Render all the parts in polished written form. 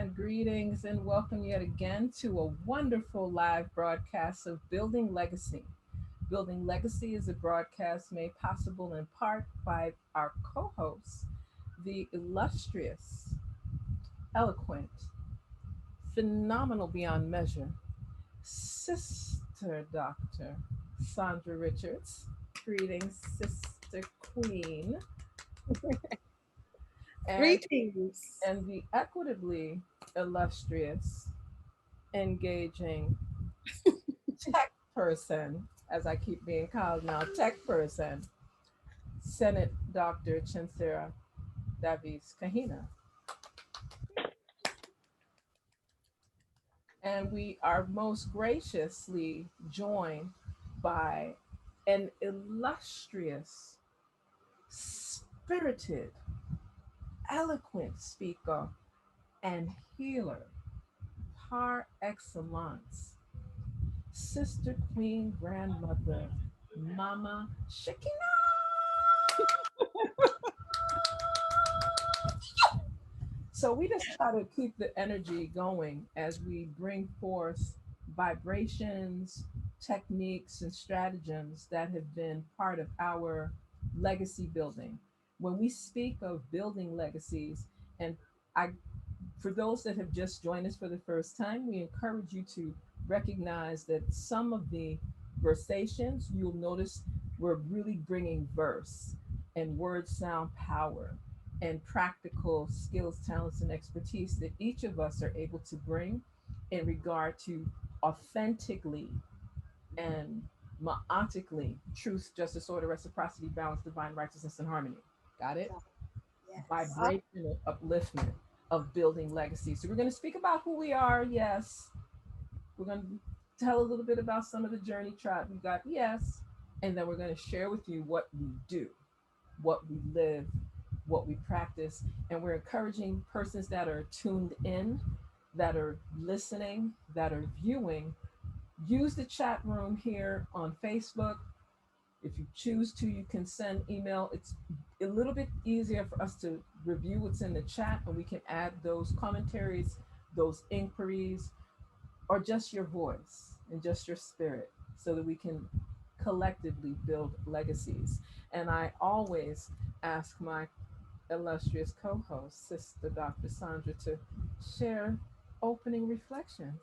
And greetings and welcome yet again to a wonderful live broadcast of Building Legacy. Building Legacy is a broadcast made possible in part by our co hosts, the illustrious, eloquent, phenomenal beyond measure, Sister Dr. Sandra Richards. Greetings, Sister Queen. And, Greetings. and the equitably illustrious, engaging tech person, as I keep being called now, tech person, Senate Dr. ChenziRa Davis Kahina. And we are most graciously joined by an illustrious, spirited, eloquent speaker and healer par excellence, Sister Queen Grandmother Mama Shekinah. So we just try to keep the energy going as we bring forth vibrations, techniques, and stratagems that have been part of our legacy building. When we speak of building legacies, and I, for those that have just joined us for the first time, we encourage you to recognize that some of the versations you'll notice we're really bringing verse and word sound power and practical skills, talents, and expertise that each of us are able to bring in regard to authentically and ma'atically truth, justice, order, reciprocity, balance, divine righteousness, and harmony. Got it? Yes. Vibration of upliftment of building legacy. So we're going to speak about who we are, yes. We're going to tell a little bit about some of the journey tribe we got, yes. And then we're going to share with you what we do, what we live, what we practice. And we're encouraging persons that are tuned in, that are listening, that are viewing, use the chat room here on Facebook. If you choose to, you can send email. It's a little bit easier for us to review what's in the chat, and we can add those commentaries, those inquiries, or just your voice and just your spirit so that we can collectively build legacies. And I always ask my illustrious co-host, Sister Dr. Sandra, to share opening reflections.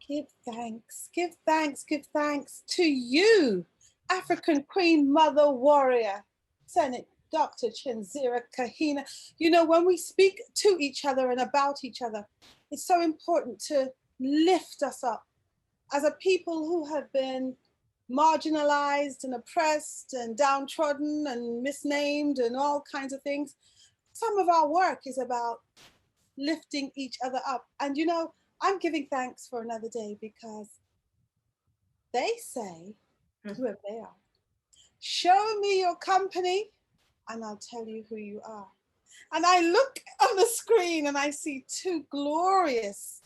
Give thanks, give thanks, give thanks to you, African Queen Mother Warrior, Senate Dr. ChenziRa Kahina. You know, when we speak to each other and about each other, it's so important to lift us up as a people who have been marginalized and oppressed and downtrodden and misnamed and all kinds of things. Some of our work is about lifting each other up. And you know, I'm giving thanks for another day because they say, whoever they are, show me your company and I'll tell you who you are. And I look on the screen and I see two glorious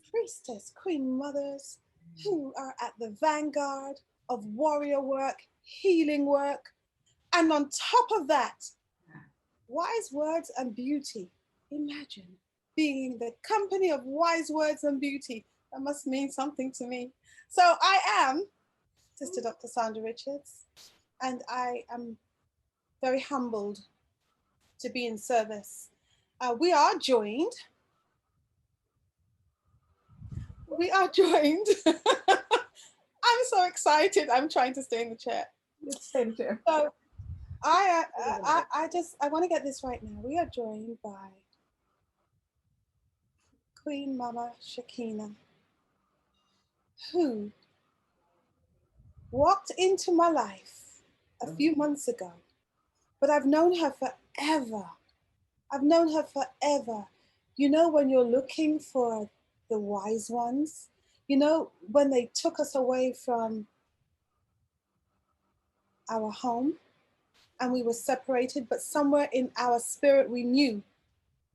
priestess, queen mothers who are at the vanguard of warrior work, healing work. And on top of that, wise words and beauty. Imagine being in the company of wise words and beauty. That must mean something to me. So I am Sister Dr. Sandra Richards, and I am very humbled to be in service. We are joined. I'm so excited. I'm trying to stay in the chair. Stay in the chair. So I want to get this right now. We are joined by Queen Mama Shekinah, who walked into my life a few months ago, but I've known her forever. I've known her forever. You know, when you're looking for the wise ones, you know, when they took us away from our home and we were separated, but somewhere in our spirit, we knew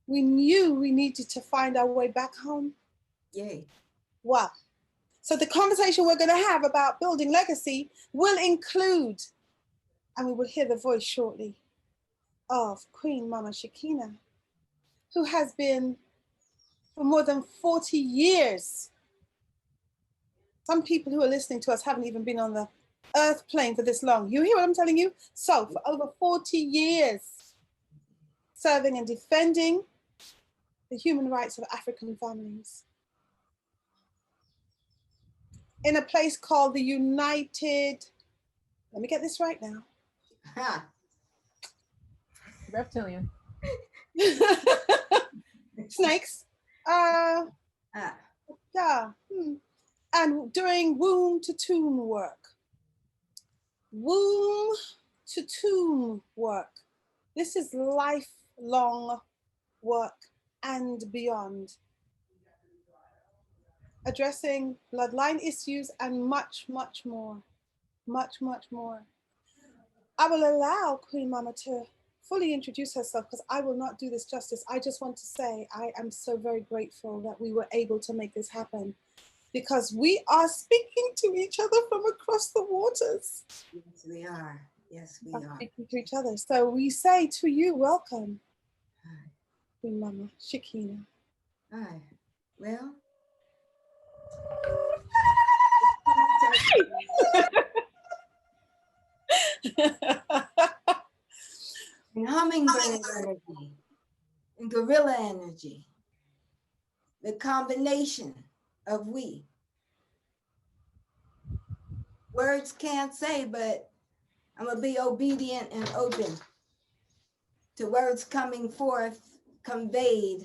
we needed to find our way back home. Yay. Wow. So the conversation we're going to have about building legacy will include, and we will hear the voice shortly, of Queen Mama Shekinah, who has been for more than 40 years. Some people who are listening to us haven't even been on the earth plane for this long. You hear what I'm telling you? So for over 40 years, serving and defending the human rights of African families. In a place called the United, let me get this right now. Reptilian. Snakes. Yeah. And doing womb to tomb work. Womb to tomb work. This is lifelong work and beyond. Addressing bloodline issues and much, much more. Much, much more. I will allow Queen Mama to fully introduce herself because I will not do this justice. I just want to say I am so very grateful that we were able to make this happen because we are speaking to each other from across the waters. Yes, we are. Yes, we are. Speaking to each other. So we say to you, welcome, Hi. Queen Mama Shekinah. Hi. Well, in hummingbird energy, in gorilla energy, the combination of we. Words can't say, but I'm gonna be obedient and open to words coming forth, conveyed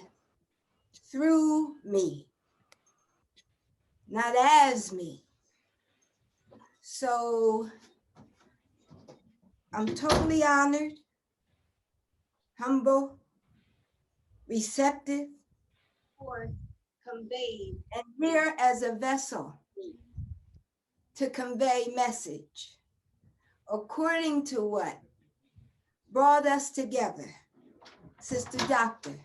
through me, not as me. So I'm totally honored, humble, receptive, conveyed, and here as a vessel to convey message according to what brought us together. Sister Doctor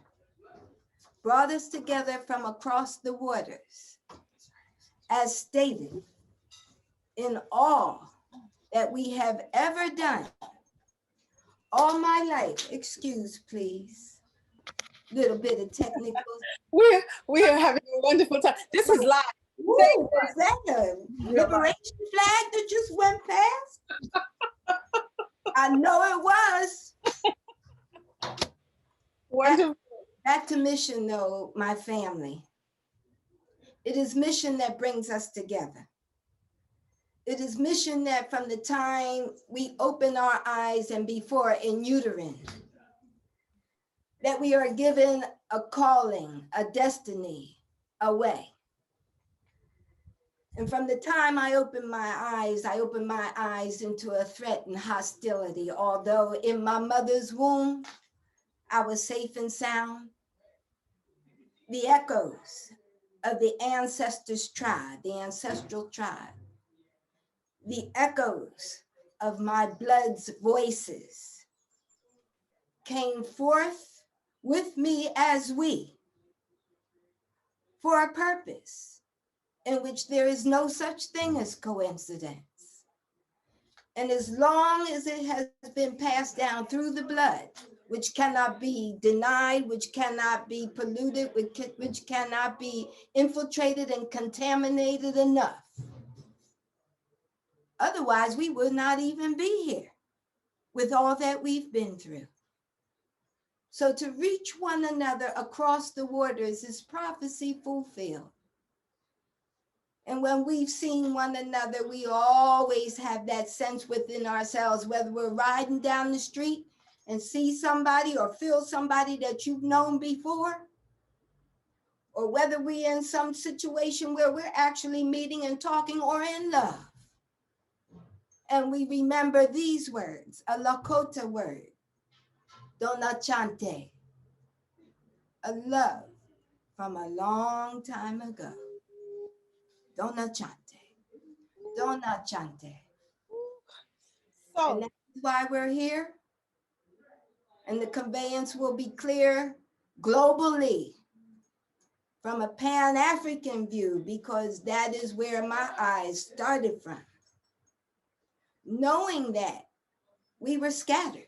brought us together from across the waters, as stated in all that we have ever done all my life. Excuse, please. Little bit of technical. We are having a wonderful time. This is live. Ooh, was that a liberation flag that just went past? I know it was. Wonderful. Back to mission though, my family. It is mission that brings us together. It is mission that from the time we open our eyes and before in uterine, that we are given a calling, a destiny, a way. And from the time I opened my eyes into a threat and hostility. Although in my mother's womb, I was safe and sound. The echoes of the ancestors' tribe, the ancestral tribe, the echoes of my blood's voices came forth with me as we, for a purpose in which there is no such thing as coincidence. And as long as it has been passed down through the blood, which cannot be denied, which cannot be polluted, which cannot be infiltrated and contaminated enough. Otherwise, we would not even be here with all that we've been through. So to reach one another across the waters is prophecy fulfilled. And when we've seen one another, we always have that sense within ourselves, whether we're riding down the street and see somebody or feel somebody that you've known before, or whether we're in some situation where we're actually meeting and talking or in love. And we remember these words, a Lakota word, Dona Chante, a love from a long time ago. Dona Chante, Dona Chante. So, And that's why we're here. And the conveyance will be clear globally from a Pan-African view, because that is where my eyes started from. Knowing that we were scattered.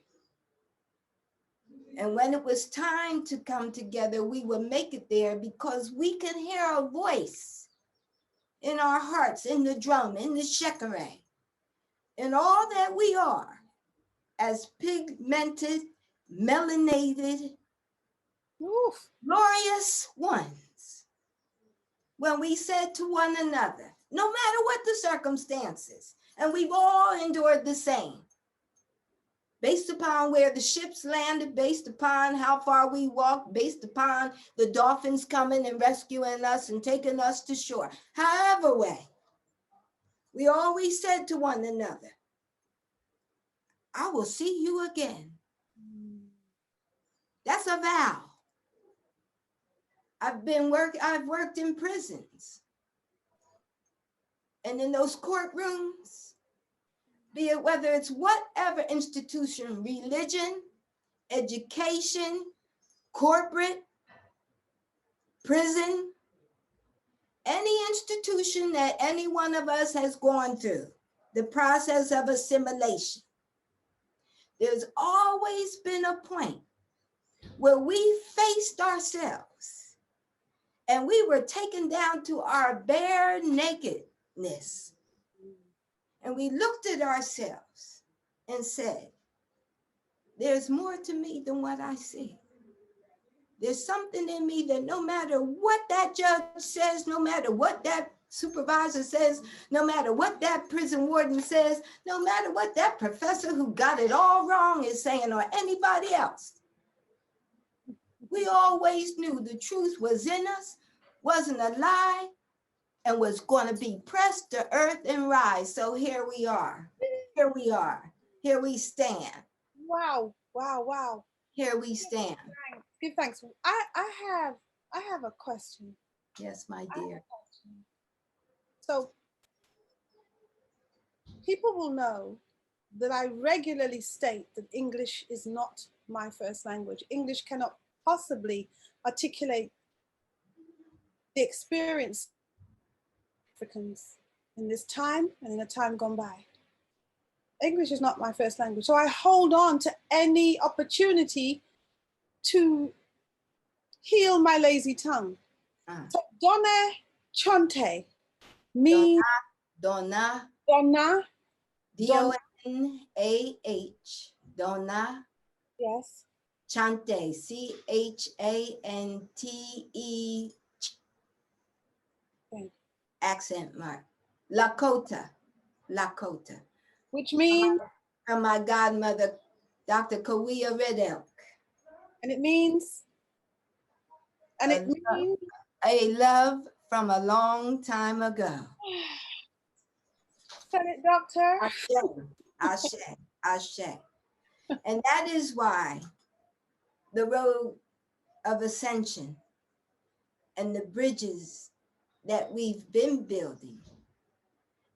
And when it was time to come together, we would make it there because we can hear a voice in our hearts, in the drum, in the Shekinah, in all that we are as pigmented, melanated, glorious ones. When we said to one another, no matter what the circumstances, and we've all endured the same, based upon where the ships landed, based upon how far we walked, based upon the dolphins coming and rescuing us and taking us to shore. However way, we always said to one another, I will see you again. That's a vow. I've worked in prisons. And in those courtrooms, be it whether it's whatever institution, religion, education, corporate, prison, any institution that any one of us has gone through, the process of assimilation, there's always been a point where we faced ourselves and we were taken down to our bare nakedness. And we looked at ourselves and said, there's more to me than what I see. There's something in me that no matter what that judge says, no matter what that supervisor says, no matter what that prison warden says, no matter what that professor who got it all wrong is saying, or anybody else, we always knew the truth was in us, wasn't a lie, and was going to be pressed to earth and rise. So here we are. Here we are. Here we stand. wow, wow, wow. Here we stand. Give thanks. I have a question. Yes, my dear. So people will know that I regularly state that English is not my first language. English cannot possibly articulate the experience of Africans in this time and in a time gone by. English is not my first language. So I hold on to any opportunity to heal my lazy tongue. So Dona Chante means Dona. D-O-N-A-H. Dona. Yes. Chante. C-H-A-N-T-E. Okay. Accent mark. Lakota. Lakota. Which means? From my godmother, Dr. Kawia Red Elk. And it means? And it means? A love from a long time ago. Senate Doctor. Ashe, Ashe. And that is why the road of ascension and the bridges that we've been building,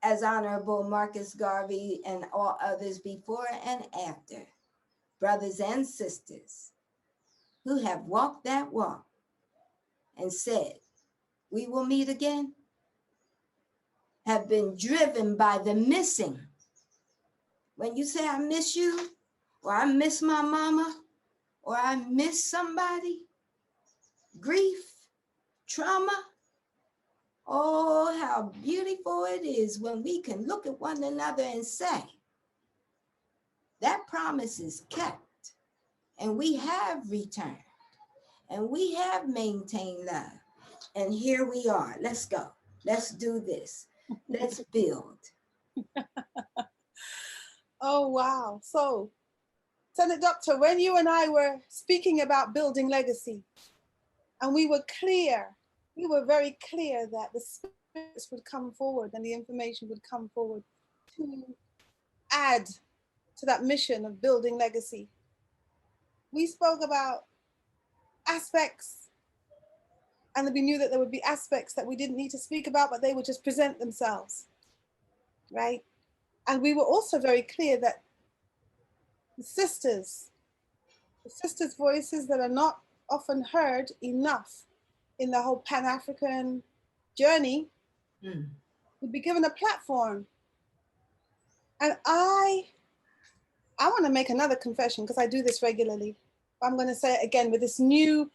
as Honorable Marcus Garvey and all others before and after, brothers and sisters who have walked that walk and said, we will meet again, have been driven by the missing. When you say, I miss you, or I miss my mama, or I miss somebody, grief, trauma, oh, how beautiful it is when we can look at one another and say, that promise is kept, and we have returned, and we have maintained love. And here we are. Let's go. Let's do this. Let's build. Oh, wow. So, Senate Doctor, when you and I were speaking about building legacy, and we were very clear that the spirits would come forward and the information would come forward to add to that mission of building legacy. We spoke about aspects, and we knew that there would be aspects that we didn't need to speak about, but they would just present themselves, right? And we were also very clear that the sisters' voices that are not often heard enough in the whole Pan-African journey would be given a platform. And I want to make another confession, because I do this regularly. I'm going to say it again with this new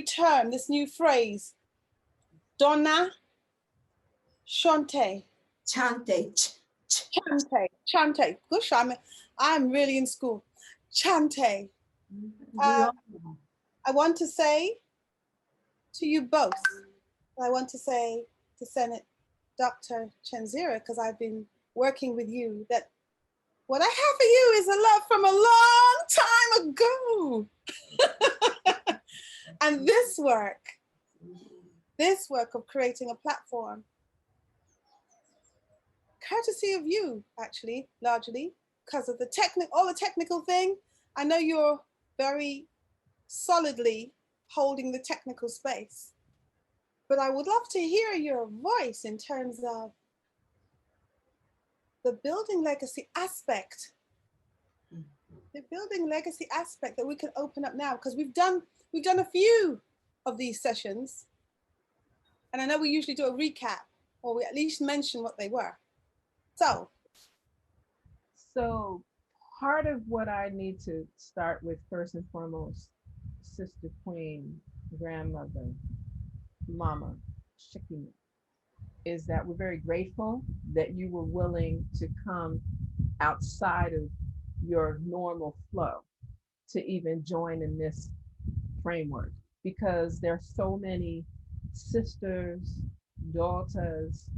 term, this new phrase, Donna Chante. Chante. Gosh, I'm really in school. Chante. I want to say to you both, I want to say to Senate Dr. ChenziRa, because I've been working with you, that what I have for you is a love from a long time ago. And this work of creating a platform, courtesy of you, actually, largely, because of all the technical thing. I know you're very solidly holding the technical space, but I would love to hear your voice in terms of the building legacy aspect. The building legacy aspect that we can open up now, because we've done a few of these sessions, and I know we usually do a recap, or we at least mention what they were. So part of what I need to start with first and foremost, sister, queen, grandmother, mama, Shekinah, is that we're very grateful that you were willing to come outside of your normal flow to even join in this framework, because there's so many sisters, daughters,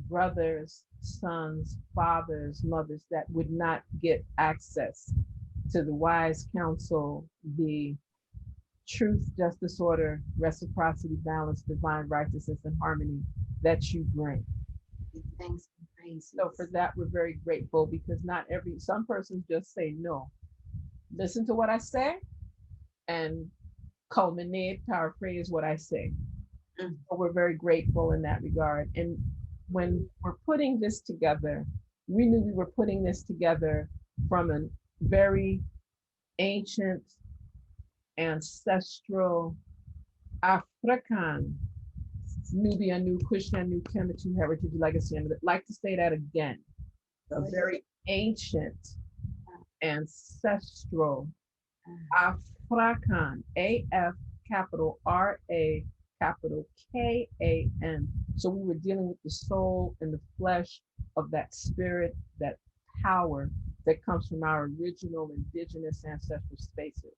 brothers, sons, fathers, mothers that would not get access to the wise counsel, the truth, justice, order, reciprocity, balance, divine righteousness, and harmony that you bring. Thanks and praise. So for that, we're very grateful, because some persons just say no. Listen to what I say and culminate, paraphrase what I say. So we're very grateful in that regard. And when we're putting this together, we knew we were putting this together from a very ancient, ancestral, African, Nubian, New Kushan, New Kemetu heritage legacy. And I'd like to say that again. A very ancient, ancestral, African, A-F capital R-A capital K-A-N. So we were dealing with the soul and the flesh of that spirit, that power that comes from our original indigenous ancestral spaces.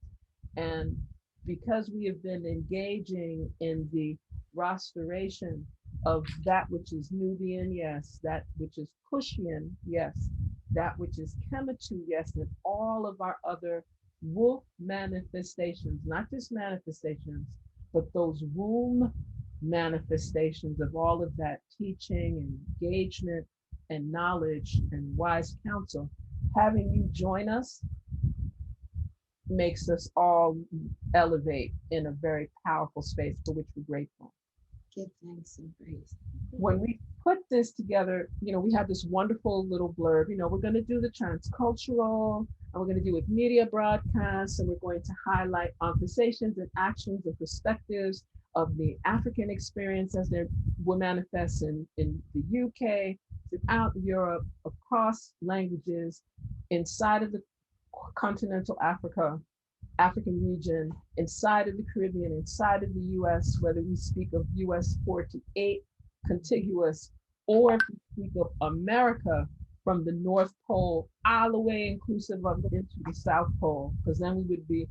And because we have been engaging in the restoration of that which is Nubian, yes, that which is Kushian, yes, that which is Kemetu, yes, and all of our other wolf manifestations, not just manifestations, but those womb manifestations of all of that teaching and engagement and knowledge and wise counsel, having you join us makes us all elevate in a very powerful space for which we're grateful. Give thanks and praise. When we put this together, we had this wonderful little blurb, we're going to do the transcultural, and we're going to do with media broadcasts, and we're going to highlight conversations and actions and perspectives of the African experience as they will manifest in the UK, throughout Europe, across languages, inside of the continental African region, inside of the Caribbean, inside of the US, whether we speak of US 48 contiguous, or if we speak of America from the North Pole all the way inclusive of into the South Pole, because then we would be,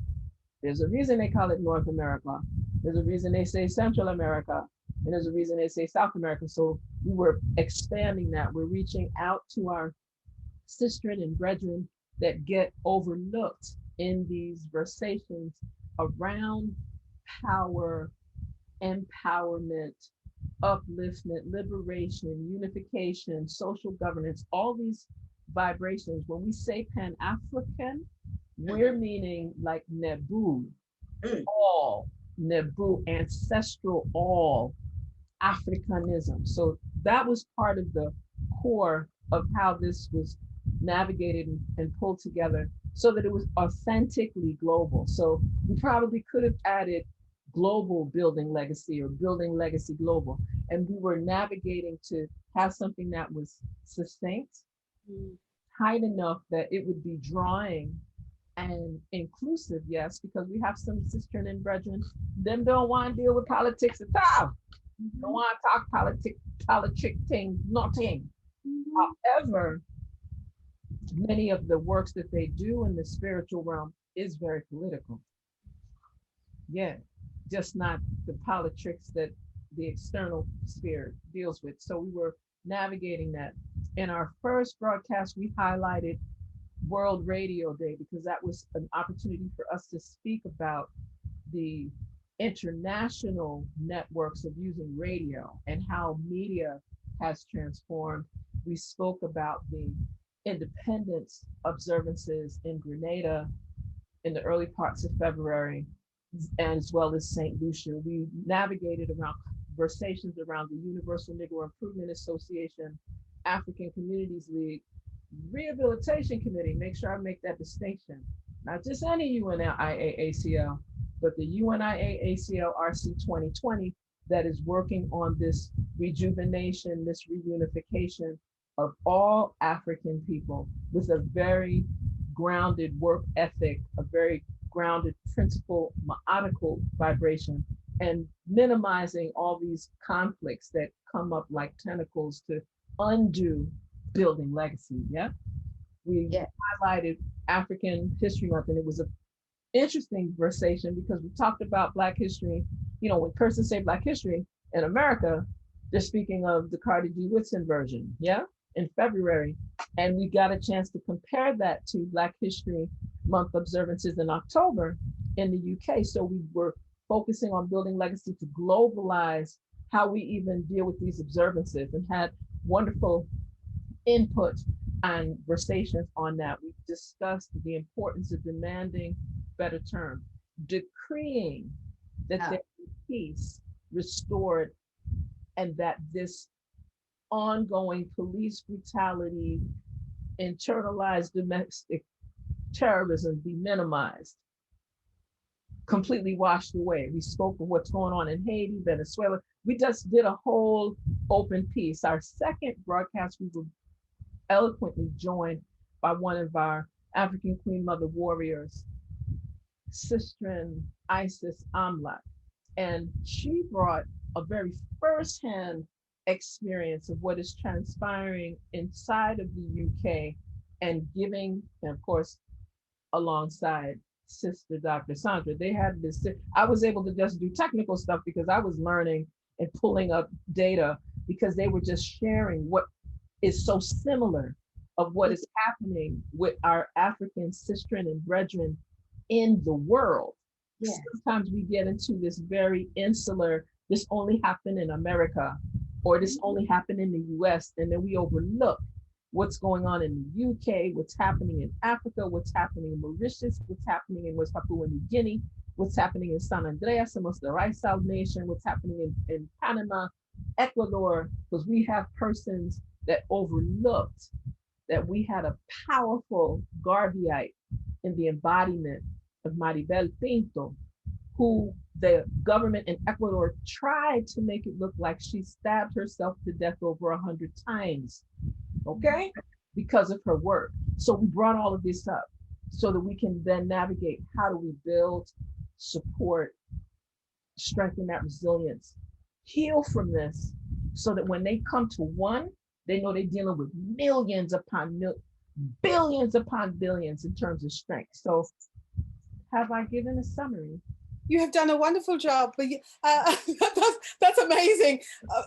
there's a reason they call it North America, there's a reason they say Central America, and there's a reason they say South America. So we were expanding that. We're reaching out to our sistren and brethren that get overlooked in these versations around power, empowerment, upliftment, liberation, unification, social governance, all these vibrations. When we say Pan-African, we're meaning like Nebu, all, Nebu, ancestral, all, Africanism. So that was part of the core of how this was navigated and pulled together so that it was authentically global. So we probably could have added global building legacy or building legacy global. And we were navigating to have something that was succinct, tight enough that it would be drawing and inclusive, yes, because we have some sisters and brethren, them don't want to deal with politics at all. Don't want to talk politic things, nothing. However, many of the works that they do in the spiritual realm is very political. Yeah, just not the politics that the external sphere deals with. So we were navigating that. In our first broadcast, we highlighted World Radio Day because that was an opportunity for us to speak about the international networks of using radio and how media has transformed. We spoke about the independence observances in Grenada in the early parts of February, as well as St. Lucia. We navigated around conversations around the Universal Negro Improvement Association, African Communities League, Rehabilitation Committee, make sure I make that distinction, not just any UNIAACL, but the UNIAACL RC 2020 that is working on this rejuvenation, this reunification of all African people with a very grounded work ethic, a very grounded principle, ma'atical vibration, and minimizing all these conflicts that come up like tentacles to undo building legacy. Yeah. We highlighted African History Month, and it was an interesting conversation because we talked about Black history. When persons say Black history in America, they're speaking of the Carter G. Woodson version, in February. And we got a chance to compare that to Black History Month observances in October in the UK. So we were focusing on building legacy to globalize how we even deal with these observances, and had wonderful input and conversations on that. We discussed the importance of demanding, better term, decreeing that there be peace restored, and that this ongoing police brutality, internalized domestic terrorism be minimized, completely washed away. We spoke of what's going on in Haiti, Venezuela. We just did a whole open piece. Our second broadcast, we were eloquently joined by one of our African Queen Mother warriors, Sistren Isis Amlak. And she brought a very firsthand experience of what is transpiring inside of the UK, and giving, and of course, alongside Sister Dr. Sandra. They had this, I was able to just do technical stuff because I was learning and pulling up data, because they were just sharing what is so similar of what is happening with our African sistren and brethren in the world. Sometimes we get into this very insular, this only happened in America. or this only happened in the US, and then we overlook what's going on in the UK, what's happening in Africa, what's happening in Mauritius, what's happening in West Papua New Guinea, what's happening in San Andreas amongst the Rice Nation, what's happening in Panama, Ecuador, because we have persons that overlooked that we had a powerful Garveyite in the embodiment of Maribel Pinto, who the government in Ecuador tried to make it look like she stabbed herself to death over 100 times, okay? Because of her work. So we brought all of this up so that we can then navigate how do we build, support, strengthen that resilience, heal from this, so that when they come to one, they know they're dealing with millions upon billions upon billions in terms of strength. So have I given a summary? You have done a wonderful job, but that's amazing.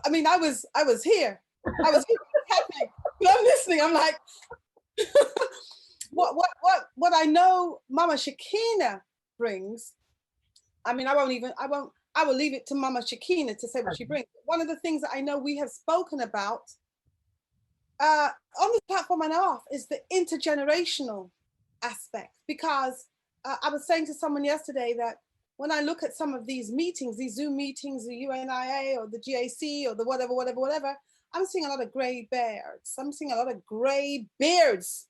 I mean, I was here. I was here, but I'm listening. I'm like, what I know Mama Shekinah brings. I mean, I will leave it to Mama Shekinah to say what she brings. One of the things that I know we have spoken about on the platform and off is the intergenerational aspect, because I was saying to someone yesterday that when I look at some of these meetings, these Zoom meetings, the UNIA or the GAC or the whatever, I'm seeing a lot of gray beards. I'm seeing a lot of gray beards,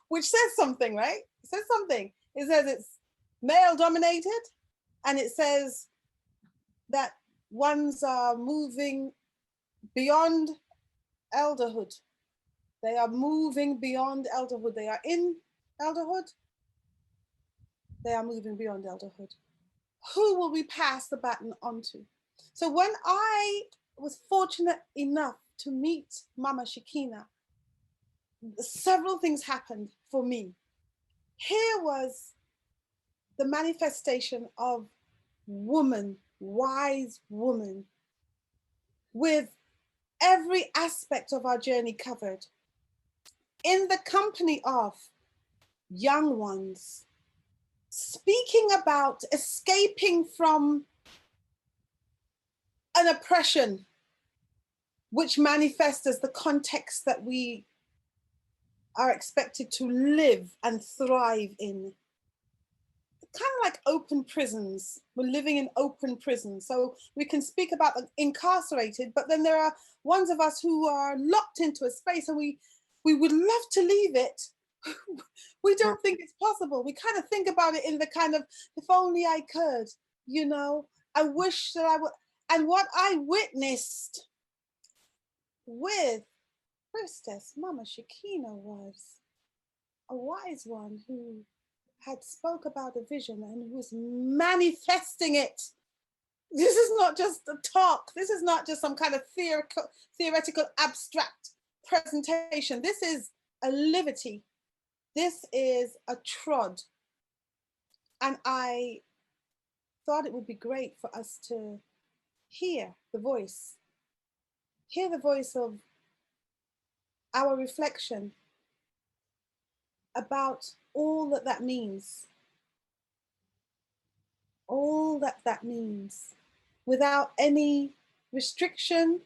which says something, right? It says something. It says it's male dominated, and it says that ones are moving beyond elderhood. They are moving beyond elderhood. They are in elderhood. They are moving beyond elderhood. Who will we pass the baton on to? So when I was fortunate enough to meet Mama Shekinah, several things happened for me. Here was the manifestation of woman, wise woman, with every aspect of our journey covered, in the company of young ones, speaking about escaping from an oppression which manifests as the context that we are expected to live and thrive in. Kind of like open prisons. We're living in open prisons. So we can speak about the incarcerated, but then there are ones of us who are locked into a space, and we would love to leave it. We don't think it's possible. We kind of think about it in the kind of, if only I could, you know, I wish that I would. And what I witnessed with Priestess Mama Shekinah was a wise one who had spoke about a vision and who was manifesting it. This is not just a talk. This is not just some kind of theoretical abstract presentation. This is a livity. This is a trod. And I thought it would be great for us to hear the voice of our reflection about all that that means, all that that means, without any restriction,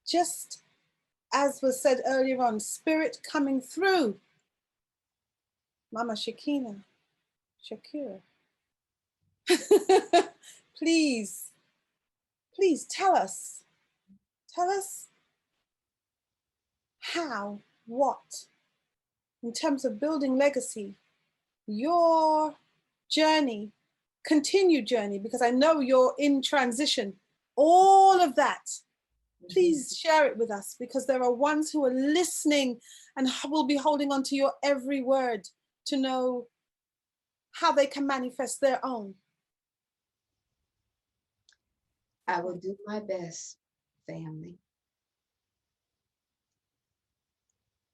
just as was said earlier on, spirit coming through Mama Shekinah, Shakur. Please tell us how, what, in terms of building legacy, your journey, continued journey, because I know you're in transition, all of that. Please share it with us, because there are ones who are listening and will be holding on to your every word to know how they can manifest their own. I will do my best, family.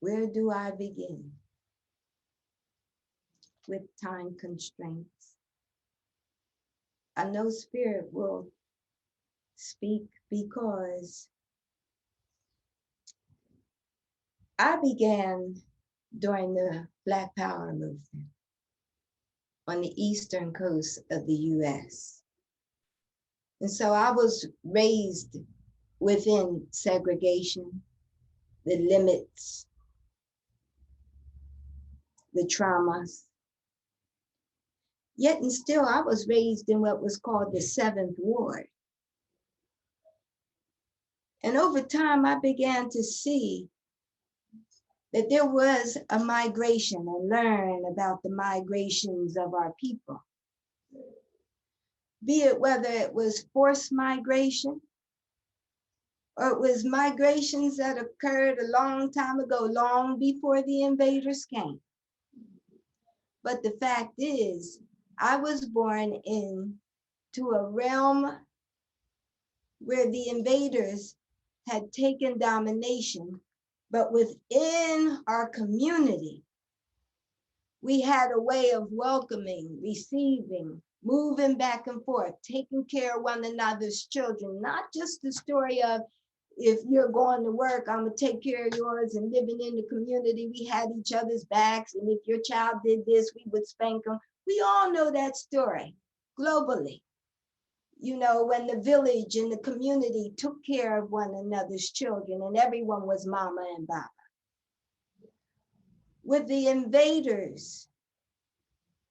Where do I begin? With time constraints. I know Spirit will speak, because I began during the Black Power movement on the eastern coast of the US. And so I was raised within segregation, the limits, the traumas. Yet and still, I was raised in what was called the 7th Ward. And over time, I began to see that there was a migration and learn about the migrations of our people. Be it whether it was forced migration or it was migrations that occurred a long time ago, long before the invaders came. But the fact is, I was born into a realm where the invaders had taken domination, but within our community, we had a way of welcoming, receiving, moving back and forth, taking care of one another's children, not just the story of, if you're going to work, I'm gonna take care of yours, and living in the community, we had each other's backs, and if your child did this, we would spank them. We all know that story globally. You know, when the village and the community took care of one another's children and everyone was mama and baba. With the invaders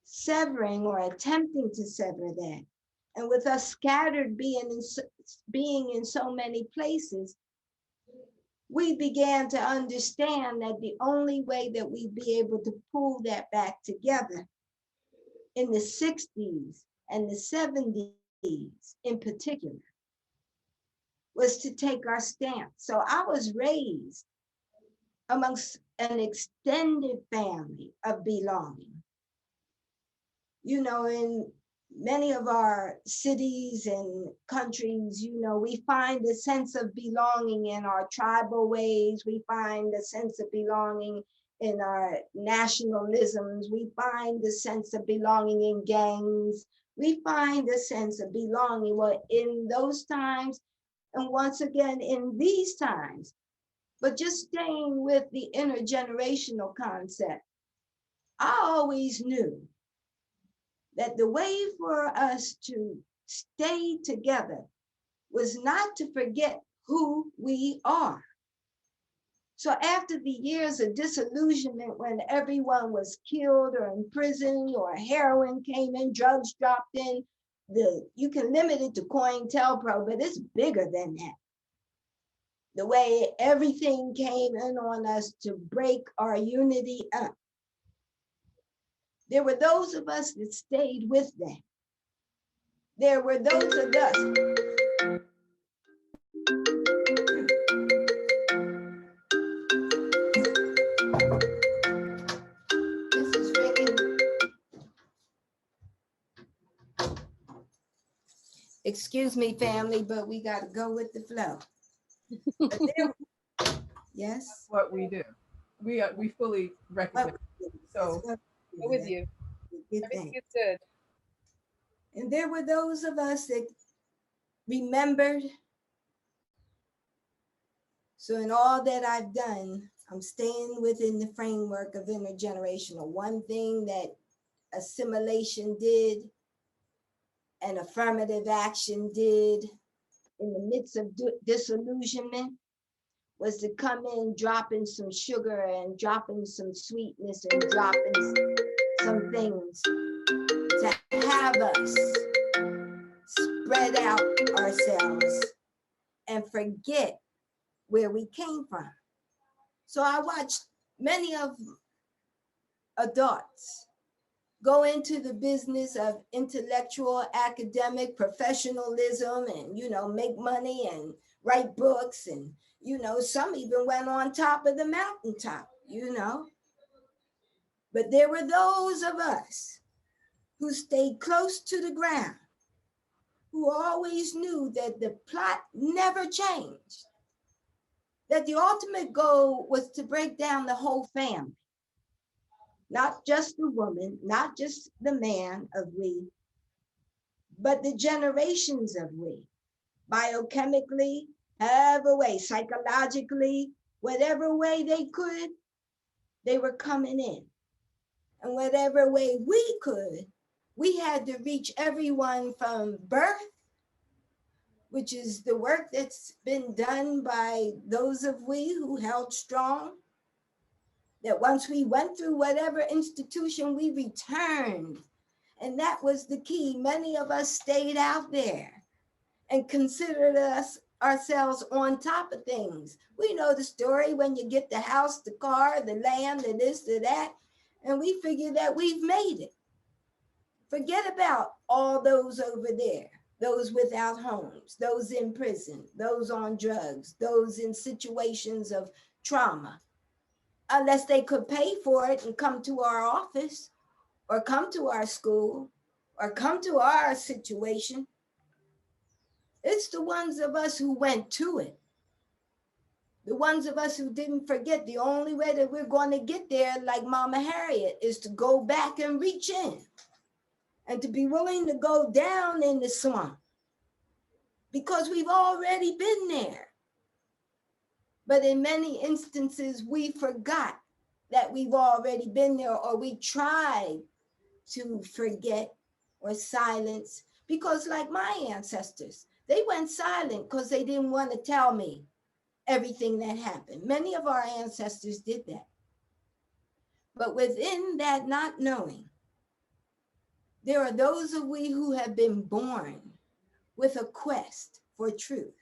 severing or attempting to sever that, and with us scattered being in so many places, we began to understand that the only way that we'd be able to pull that back together in the 60s and the 70s in particular was to take our stance. So I was raised amongst an extended family of belonging. You know, in many of our cities and countries, you know, we find a sense of belonging in our tribal ways. We find a sense of belonging in our nationalisms. We find a sense of belonging in gangs. We find a sense of belonging, well, in those times, and once again in these times. But just staying with the intergenerational concept, I always knew that the way for us to stay together was not to forget who we are. So after the years of disillusionment, when everyone was killed or in prison or heroin came in, drugs dropped in, you can limit it to COINTELPRO, but it's bigger than that. The way everything came in on us to break our unity up. There were those of us that stayed with them. There were those of us. This is ringing. Excuse me, family, but we got to go with the flow. Yes. That's what we do. We fully recognize. So I'm with you. Everything is good. And there were those of us that remembered. So in all that I've done, I'm staying within the framework of intergenerational. One thing that assimilation did and affirmative action did in the midst of disillusionment was to come in dropping some sugar and dropping some sweetness and dropping some things to have us spread out ourselves and forget where we came from. So I watched many of adults go into the business of intellectual, academic professionalism and, you know, make money and write books. And, you know, some even went on top of the mountaintop, you know. But there were those of us who stayed close to the ground, who always knew that the plot never changed, that the ultimate goal was to break down the whole family. Not just the woman, not just the man of we, but the generations of we, biochemically, however way, psychologically, whatever way they could, they were coming in. And whatever way we could, we had to reach everyone from birth which is the work that's been done by those of we who held strong, that once we went through whatever institution, we returned. And that was the key. Many of us stayed out there and considered ourselves on top of things. We know the story when you get the house, the car, the land, the this, the that, and we figure that we've made it. Forget about all those over there, those without homes, those in prison, those on drugs, those in situations of trauma. Unless they could pay for it and come to our office or come to our school or come to our situation. It's the ones of us who went to it. The ones of us who didn't forget. The only way that we're going to get there, like Mama Harriet, is to go back and reach in and to be willing to go down in the swamp because we've already been there. But in many instances, we forgot that we've already been there, or we tried to forget or silence, because like my ancestors, they went silent because they didn't want to tell me everything that happened. Many of our ancestors did that. But within that not knowing, there are those of we who have been born with a quest for truth,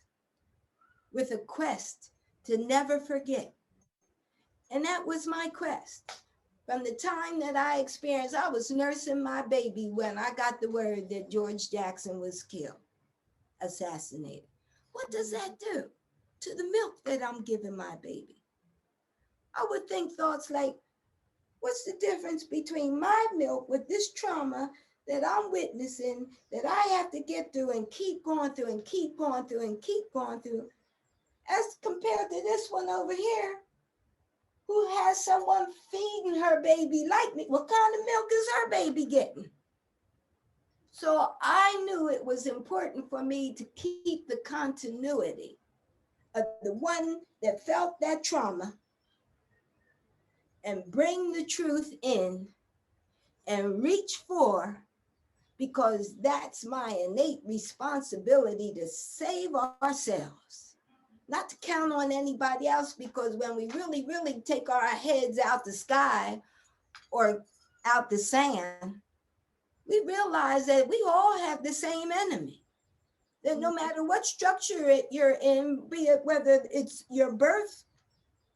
with a quest to never forget. And that was my quest. From the time that I experienced, I was nursing my baby when I got the word that George Jackson was killed, assassinated. What does that do to the milk that I'm giving my baby? I would think thoughts like, what's the difference between my milk with this trauma that I'm witnessing, that I have to get through and keep going through and keep going through and keep going through, as compared to this one over here, who has someone feeding her baby like me? What kind of milk is her baby getting? So I knew it was important for me to keep the continuity of the one that felt that trauma and bring the truth in and reach for, because that's my innate responsibility to save ourselves. Not to count on anybody else, because when we really, really take our heads out the sky or out the sand, we realize that we all have the same enemy. That no matter what structure you're in, be it whether it's your birth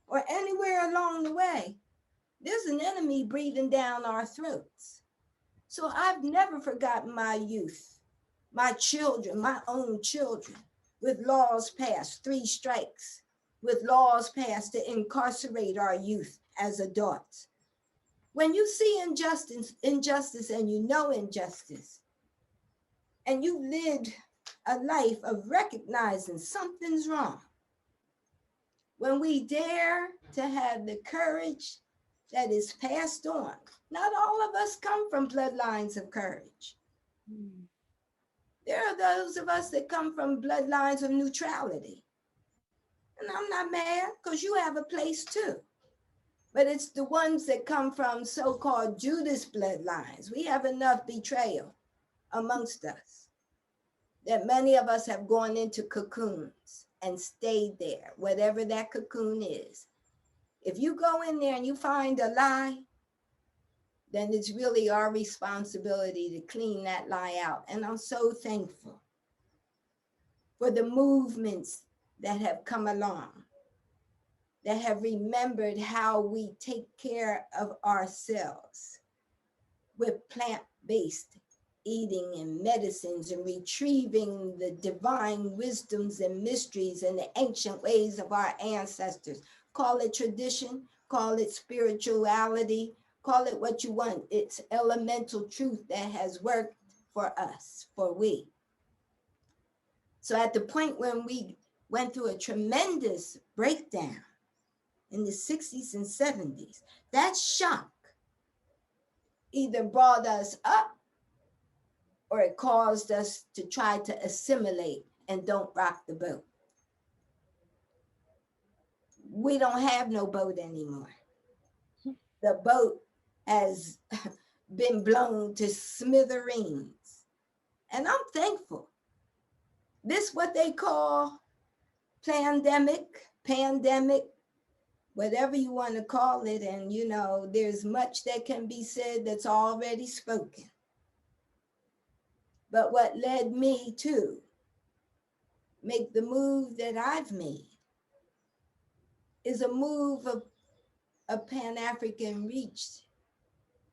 or anywhere along the way, there's an enemy breathing down our throats. So I've never forgotten my youth, my children, my own children, with laws passed, 3 strikes, with laws passed to incarcerate our youth as adults. When you see injustice and you know injustice, and you lived a life of recognizing something's wrong, when we dare to have the courage that is passed on, not all of us come from bloodlines of courage. There are those of us that come from bloodlines of neutrality. And I'm not mad, because you have a place too. But it's the ones that come from so-called Judas bloodlines. We have enough betrayal amongst us that many of us have gone into cocoons and stayed there, whatever that cocoon is. If you go in there and you find a lie, then it's really our responsibility to clean that lie out. And I'm so thankful for the movements that have come along, that have remembered how we take care of ourselves with plant-based eating and medicines and retrieving the divine wisdoms and mysteries and the ancient ways of our ancestors. Call it tradition, call it spirituality, call it what you want. It's elemental truth that has worked for us, for we. So at the point when we went through a tremendous breakdown in the 60s and 70s, that shock either brought us up or it caused us to try to assimilate and don't rock the boat. We don't have no boat anymore. The boat has been blown to smithereens. And I'm thankful this what they call pandemic, whatever you want to call it. And, you know, there's much that can be said that's already spoken. But what led me to make the move that I've made is a move of a Pan-African reach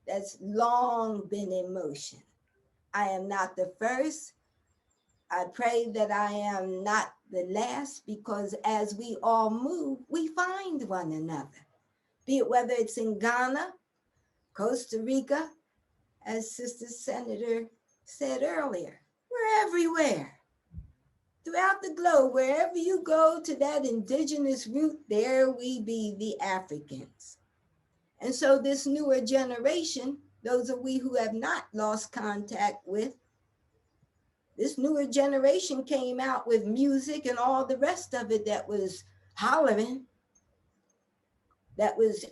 that's long been in motion. I am not the first. I pray that I am not the last, because as we all move, we find one another. Be it whether it's in Ghana, Costa Rica, as Sister Senator said earlier, we're everywhere. Throughout the globe, wherever you go to that indigenous root, there we be the Africans. And so this newer generation, those of we who have not lost contact with, this newer generation came out with music and all the rest of it that was hollering, that was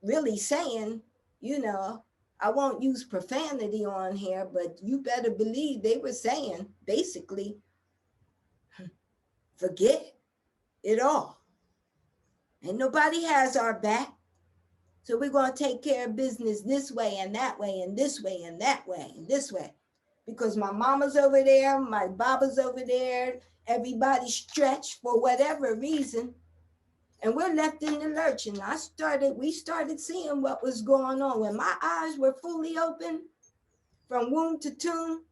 really saying, you know, I won't use profanity on here, but you better believe they were saying, basically, forget it all. And nobody has our back. So we're going to take care of business this way and that way and this way and that way and this way. Because my mama's over there, my baba's over there, everybody's stretched for whatever reason. And we're left in the lurch. And we started seeing what was going on. When my eyes were fully open from womb to tomb,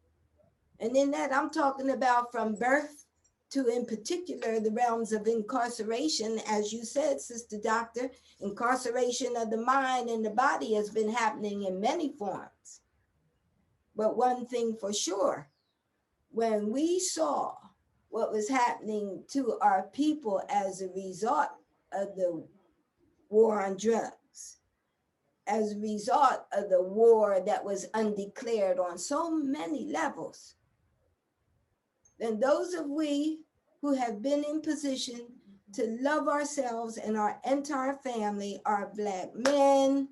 and in that I'm talking about from birth to, in particular, the realms of incarceration, as you said, Sister Doctor, incarceration of the mind and the body has been happening in many forms. But one thing for sure, when we saw what was happening to our people as a result of the war on drugs, as a result of the war that was undeclared on so many levels, then those of we who have been in position to love ourselves and our entire family, our Black men,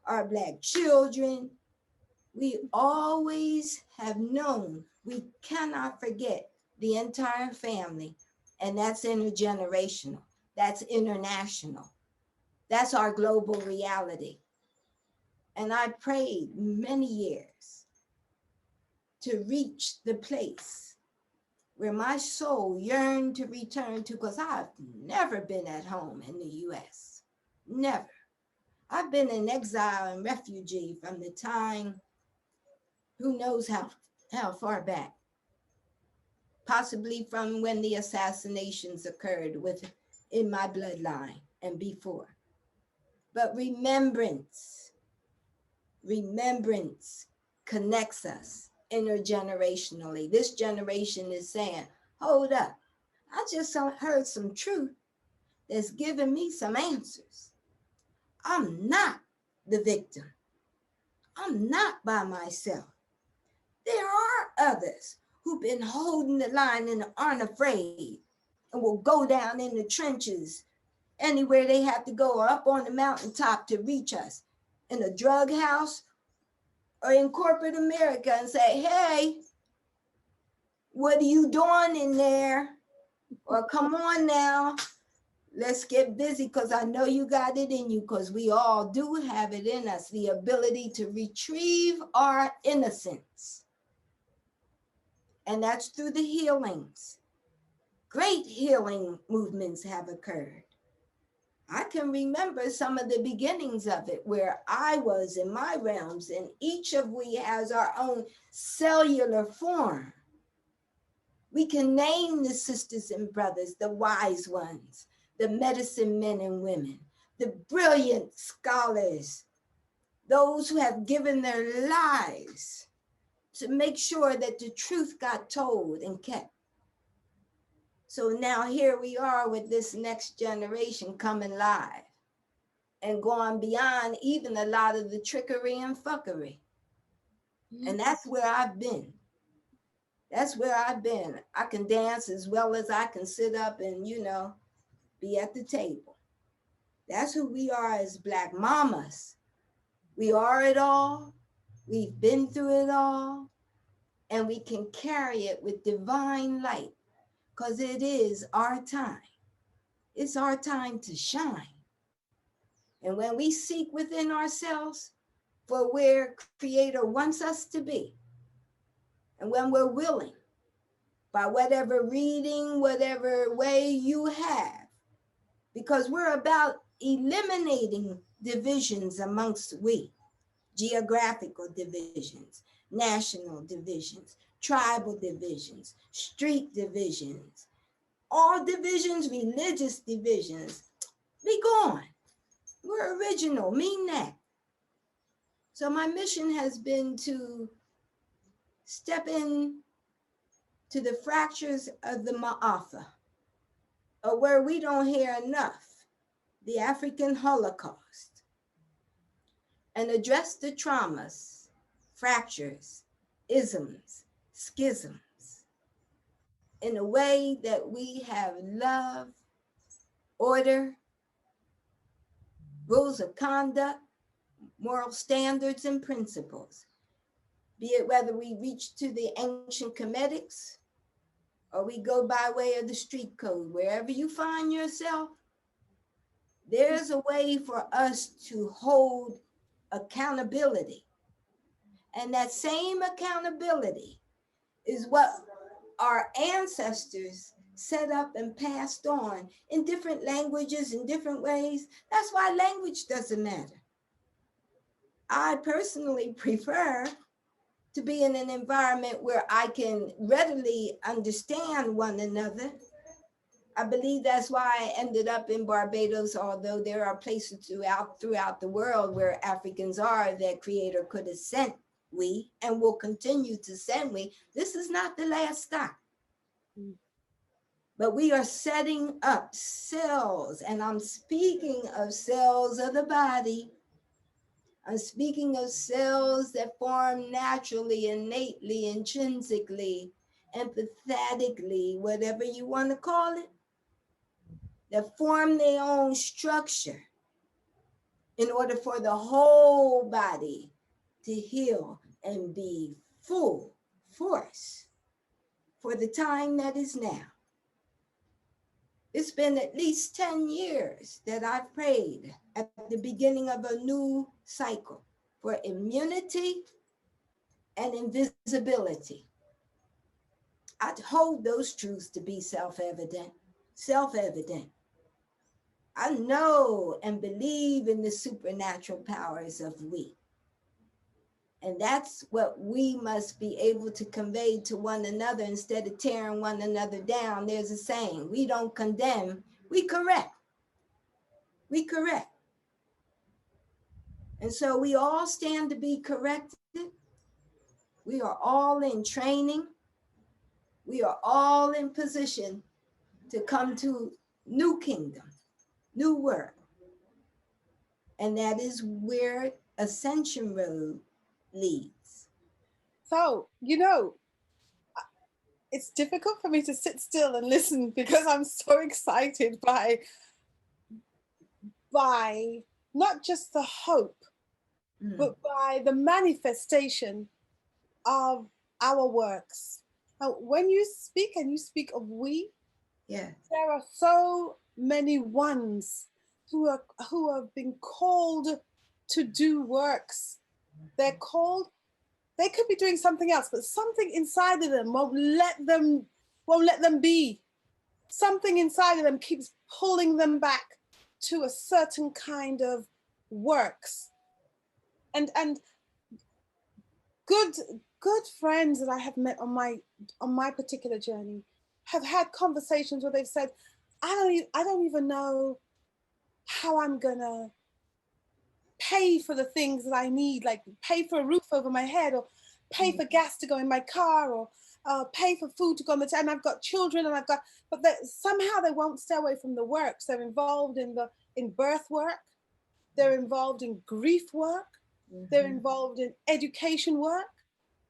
our Black children, we always have known we cannot forget the entire family. And that's intergenerational, that's international, that's our global reality. And I prayed many years to reach the place where my soul yearned to return to, because I've never been at home in the US, never. I've been an exile and refugee from the time, who knows how far back, possibly from when the assassinations occurred in my bloodline and before. But remembrance connects us intergenerationally. This generation is saying, hold up, I just heard some truth that's giving me some answers. I'm not the victim. I'm not by myself. There are others who've been holding the line and aren't afraid and will go down in the trenches anywhere they have to go, or up on the mountaintop to reach us in a drug house or in corporate America and say, hey, what are you doing in there? Or come on now, let's get busy, because I know you got it in you, because we all do have it in us, the ability to retrieve our innocence. And that's through the healings. Great healing movements have occurred. I can remember some of the beginnings of it where I was in my realms, and each of we has our own cellular form. We can name the sisters and brothers, the wise ones, the medicine men and women, the brilliant scholars, those who have given their lives to make sure that the truth got told and kept. So now here we are with this next generation coming live and going beyond even a lot of the trickery and fuckery. And that's where I've been. That's where I've been. I can dance as well as I can sit up and, you know, be at the table. That's who we are as Black mamas. We are it all. We've been through it all. And we can carry it with divine light. because it is our time. It's our time to shine. And when we seek within ourselves for where Creator wants us to be, and when we're willing, by whatever reading, whatever way you have, because we're about eliminating divisions amongst we, geographical divisions, national divisions, tribal divisions, street divisions, all divisions, religious divisions, be gone. We're original, mean that. So my mission has been to step in to the fractures of the Ma'afa, or where we don't hear enough, the African Holocaust, and address the traumas, fractures, isms, schisms, in a way that we have love, order, rules of conduct, moral standards and principles, be it whether we reach to the ancient Cometics or we go by way of the street code. Wherever you find yourself, there's a way for us to hold accountability. And that same accountability is what our ancestors set up and passed on in different languages, in different ways. That's why language doesn't matter. I personally prefer to be in an environment where I can readily understand one another. I believe that's why I ended up in Barbados, although there are places throughout the world where Africans are that Creator could have sent we and will continue to send we. This is not the last stop. But we are setting up cells, and I'm speaking of cells of the body. I'm speaking of cells that form naturally, innately, intrinsically, empathetically, whatever you want to call it, that form their own structure in order for the whole body to heal and be full force for the time that is now. It's been at least 10 years that I've prayed at the beginning of a new cycle for immunity and invisibility. I hold those truths to be self-evident, self-evident. I know and believe in the supernatural powers of we. And that's what we must be able to convey to one another instead of tearing one another down. There's a saying, we don't condemn, we correct. We correct. And so we all stand to be corrected. We are all in training. We are all in position to come to new kingdom, new world. And that is where Ascension Road leads. So, it's difficult for me to sit still and listen because I'm so excited by not just the hope, but by the manifestation of our works. Now, when you speak and you speak of we, yeah, there are so many ones who have been called to do works. They're called. They could be doing something else, but something inside of them won't let them be. Something inside of them keeps pulling them back to a certain kind of works. And good friends that I have met on my particular journey have had conversations where they've said, I don't even know how I'm gonna pay for the things that I need, like pay for a roof over my head, or pay for gas to go in my car, or pay for food to go on the table. And I've got children, and but somehow they won't stay away from the works. They're involved in birth work. They're involved in grief work. They're involved in education work.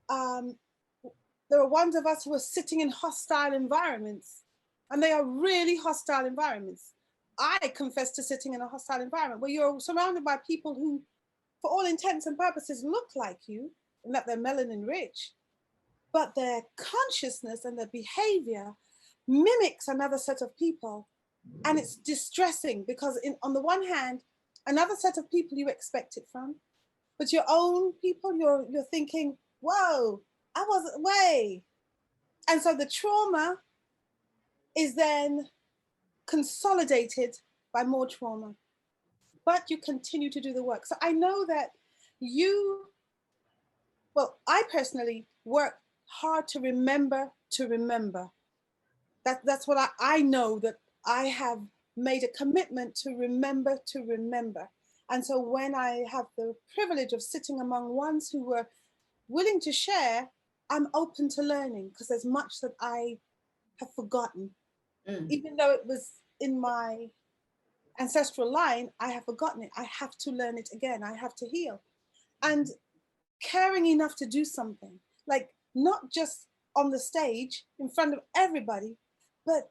There are ones of us who are sitting in hostile environments, and they are really hostile environments. I confess to sitting in a hostile environment where you're surrounded by people who, for all intents and purposes, look like you, and that they're melanin rich, but their consciousness and their behavior mimics another set of people. And it's distressing because on the one hand, another set of people you expect it from, but your own people, you're thinking, whoa, I wasn't way. And so the trauma is then consolidated by more trauma, but you continue to do the work. So I know that I personally work hard to remember. That's what I know, that I have made a commitment to remember. And so when I have the privilege of sitting among ones who were willing to share, I'm open to learning, because there's much that I have forgotten. Even though it was in my ancestral line, I have forgotten it. I have to learn it again. I have to heal. And caring enough to do something, like not just on the stage in front of everybody, but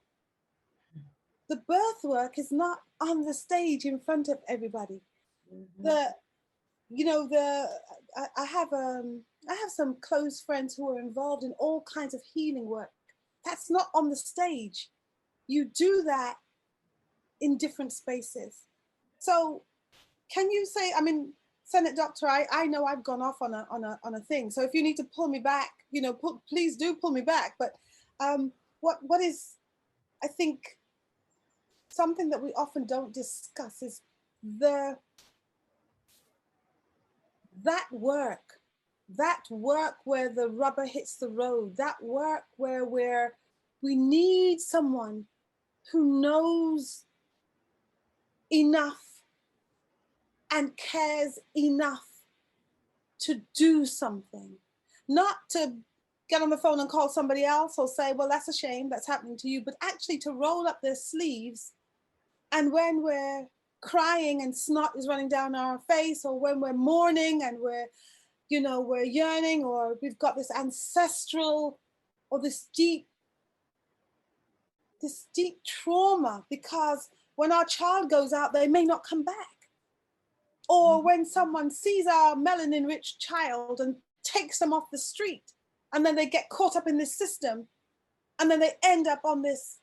the birth work is not on the stage in front of everybody. I have some close friends who are involved in all kinds of healing work. That's not on the stage. You do that in different spaces. So can you say, I mean, SntDr, I know I've gone off on a thing. So if you need to pull me back, please do pull me back. But what is, I think, something that we often don't discuss is that work where the rubber hits the road, that work where we need someone who knows enough and cares enough to do something, not to get on the phone and call somebody else or say, well, that's a shame that's happening to you, but actually to roll up their sleeves. And when we're crying and snot is running down our face, or when we're mourning and we're yearning, or we've got this ancestral or this deep trauma, because when our child goes out, they may not come back. Or when someone sees our melanin-rich child and takes them off the street, and then they get caught up in this system, and then they end up on this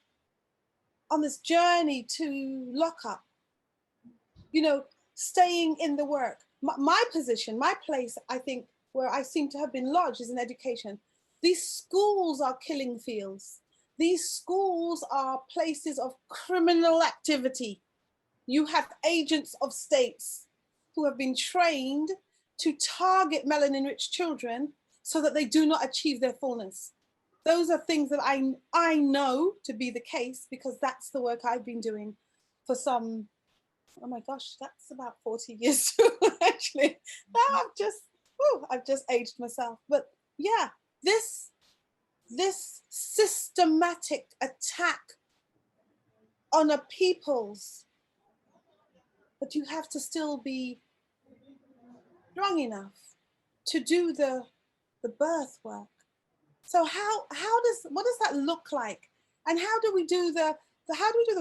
journey to lockup, staying in the work. My position, my place, I think, where I seem to have been lodged is in education. These schools are killing fields. These schools are places of criminal activity. You have agents of states who have been trained to target melanin-rich children so that they do not achieve their fullness. Those are things that I know to be the case, because that's the work I've been doing for some, oh my gosh, that's about 40 years actually. Now I've just aged myself. But yeah, this systematic attack on a people's, but you have to still be strong enough to do the birth work. So what does that look like? And how do we do the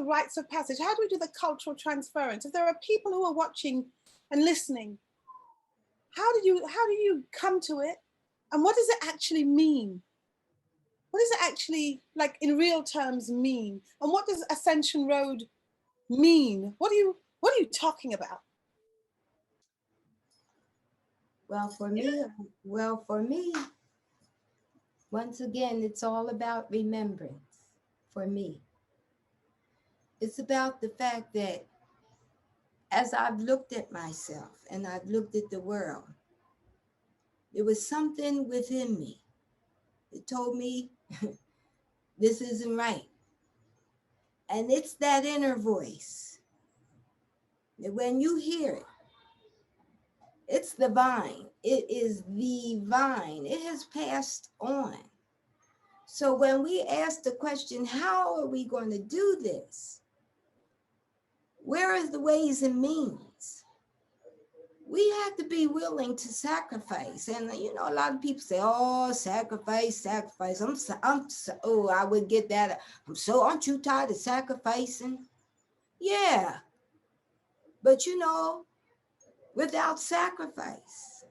rites of passage? How do we do the cultural transference? If there are people who are watching and listening, how do you come to it? And what does it actually mean? What does it actually, like in real terms, mean? And what does Ascension Road mean? What are you talking about? Well, for me, once again, it's all about remembrance for me. It's about the fact that as I've looked at myself and I've looked at the world, there was something within me that told me this isn't right. And it's that inner voice that when you hear it, it's the vine. It is the vine. It has passed on. So when we ask the question, how are we going to do this? Where are the ways and means? We have to be willing to sacrifice. And a lot of people say, oh, sacrifice. I would get that. Aren't you tired of sacrificing? Yeah. But without sacrifice,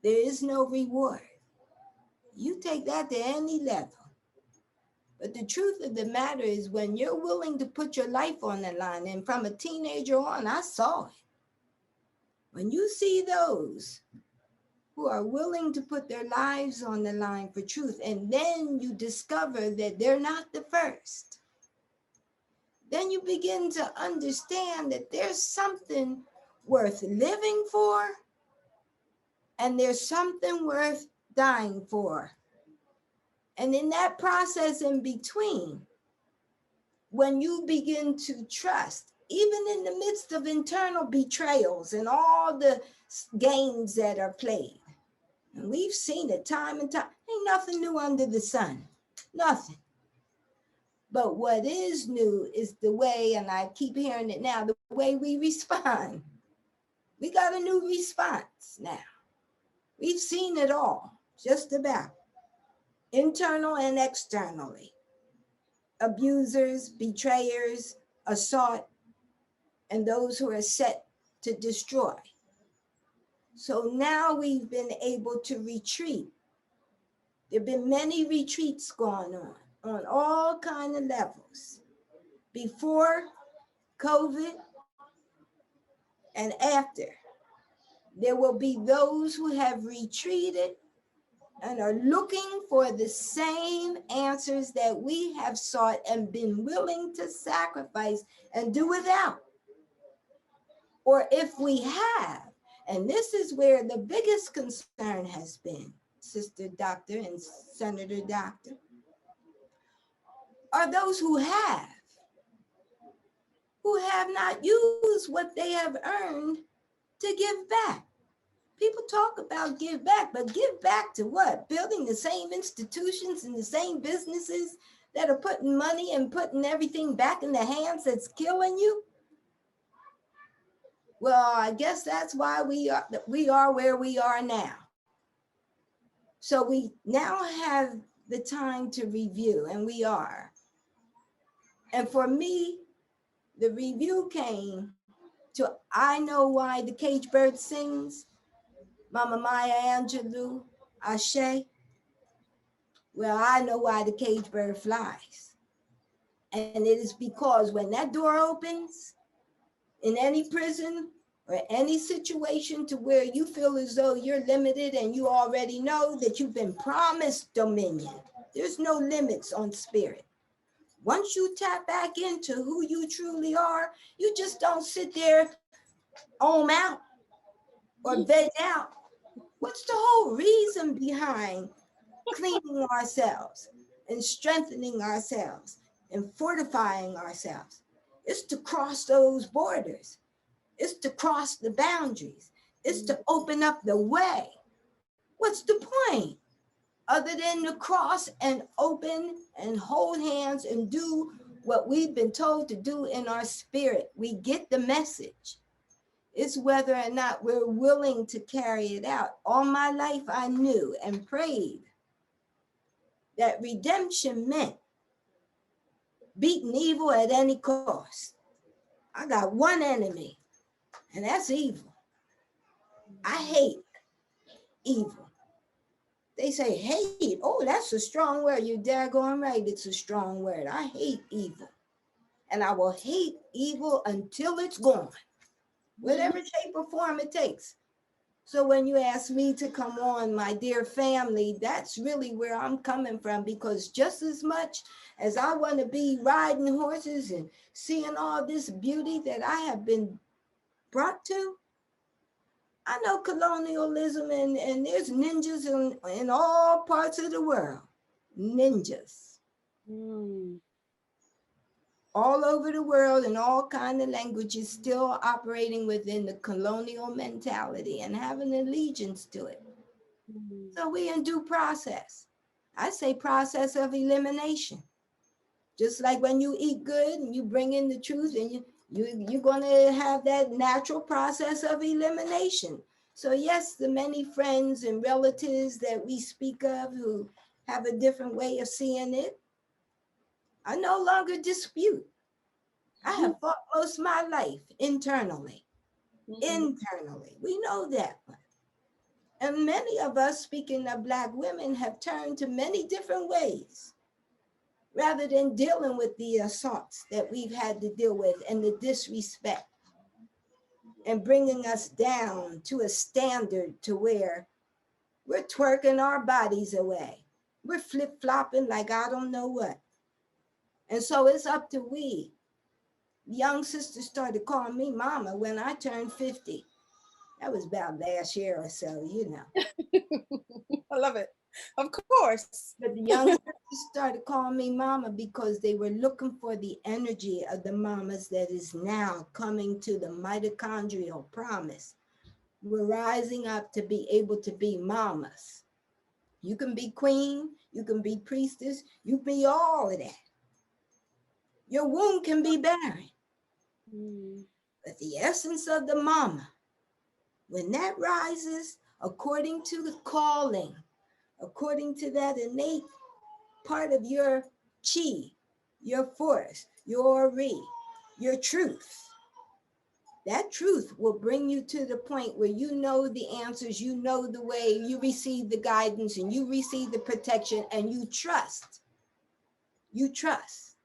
there is no reward. You take that to any level. But the truth of the matter is when you're willing to put your life on the line, and from a teenager on, I saw it. When you see those who are willing to put their lives on the line for truth, and then you discover that they're not the first, then you begin to understand that there's something worth living for, and there's something worth dying for. And in that process in between, when you begin to trust, even in the midst of internal betrayals and all the games that are played, and we've seen it time and time, ain't nothing new under the sun, nothing. But what is new is the way, and I keep hearing it now, the way we respond. We got a new response now. We've seen it all, just about, internal and externally. Abusers, betrayers, assault, and those who are set to destroy. So now we've been able to retreat. There have been many retreats going on all kinds of levels. Before COVID and after, there will be those who have retreated and are looking for the same answers that we have sought and been willing to sacrifice and do without. Or if we have, and this is where the biggest concern has been, Sister Doctor and Senator Doctor, are those who have not used what they have earned to give back. People talk about give back, but give back to what? Building the same institutions and the same businesses that are putting money and putting everything back in the hands that's killing you? Well, I guess that's why we are where we are now. So we now have the time to review, and we are. And for me, the review came to, I know why the cage bird sings, Mama Maya Angelou, Ashe. Well, I know why the cage bird flies. And it is because when that door opens in any prison or any situation to where you feel as though you're limited and you already know that you've been promised dominion, there's no limits on spirit. Once you tap back into who you truly are, you just don't sit there, out or veg out. What's the whole reason behind cleaning ourselves and strengthening ourselves and fortifying ourselves? It's to cross those borders. It's to cross the boundaries. It's to open up the way. What's the point? Other than to cross and open and hold hands and do what we've been told to do in our spirit. We get the message. It's whether or not we're willing to carry it out. All my life I knew and prayed that redemption meant beating evil at any cost. I got one enemy, and that's evil. I hate evil. They say hate. Oh, that's a strong word. You're daggone right. It's a strong word. I hate evil. And I will hate evil until it's gone, whatever shape or form it takes. So when you ask me to come on, my dear family, that's really where I'm coming from, because just as much as I want to be riding horses and seeing all this beauty that I have been brought to, I know colonialism and there's ninjas in all parts of the world. Ninjas. All over the world in all kinds of languages, still operating within the colonial mentality and having allegiance to it. So we in due process. I say process of elimination. Just like when you eat good and you bring in the truth, and you're going to have that natural process of elimination. So yes, the many friends and relatives that we speak of who have a different way of seeing it, I no longer dispute. I have fought most of my life internally. Internally, we know that one. And many of us, speaking of Black women, have turned to many different ways rather than dealing with the assaults that we've had to deal with and the disrespect, and bringing us down to a standard to where we're twerking our bodies away. We're flip-flopping like I don't know what. And so it's up to we. Young sisters started calling me mama when I turned 50. That was about last year or so, you know. I love it. Of course. But the young sisters started calling me mama because they were looking for the energy of the mamas that is now coming to the mitochondrial promise. We're rising up to be able to be mamas. You can be queen, you can be priestess, you can be all of that. Your womb can be barren. But the essence of the mama, when that rises according to the calling, according to that innate part of your chi, your force, your re, your truth, that truth will bring you to the point where you know the answers, you know the way, you receive the guidance, and you receive the protection, and you trust. You trust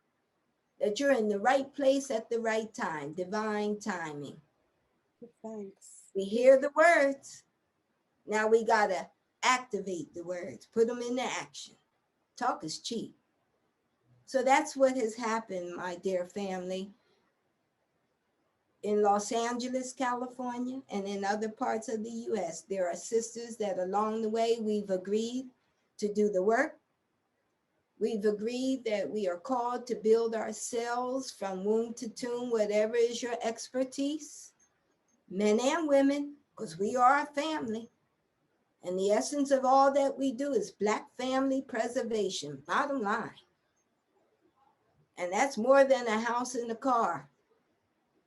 that you're in the right place at the right time, divine timing. Thanks. We hear the words. Now we got to activate the words, put them into action. Talk is cheap. So that's what has happened, my dear family. In Los Angeles, California, and in other parts of the US, there are sisters that along the way we've agreed to do the work. We've agreed that we are called to build ourselves from womb to tomb, whatever is your expertise, men and women, because we are a family. And the essence of all that we do is Black family preservation, bottom line. And that's more than a house and a car.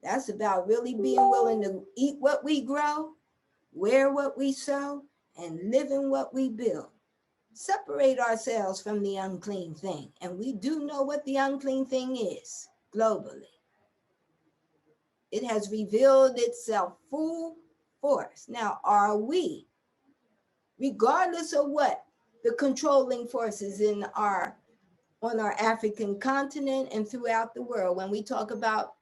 That's about really being willing to eat what we grow, wear what we sow, and live in what we build. Separate ourselves from the unclean thing. And we do know what the unclean thing is globally. It has revealed itself full force. Now, are we, regardless of what the controlling forces on our African continent and throughout the world, when we talk about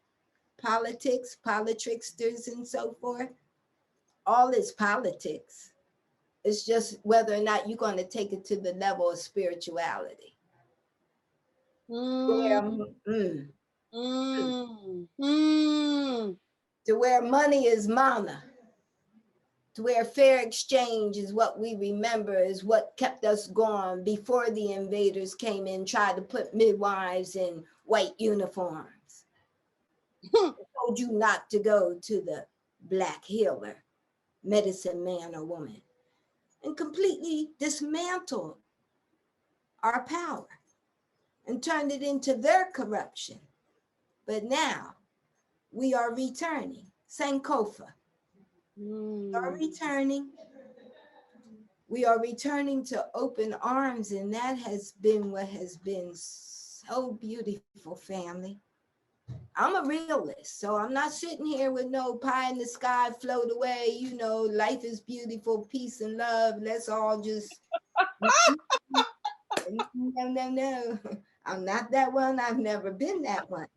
politics, politricksters, and so forth, all is politics. It's just whether or not you're going to take it to the level of spirituality. To where money is mana. To where fair exchange is what we remember, is what kept us going before the invaders came in, tried to put midwives in white uniforms. Told you not to go to the Black healer, medicine man or woman, and completely dismantled our power and turned it into their corruption. But now we are returning. Sankofa. We are returning. We are returning to open arms, and that has been what has been so beautiful, family. I'm a realist, so I'm not sitting here with no pie in the sky, float away, you know, life is beautiful, peace and love, let's all just, no. I'm not that one, I've never been that one.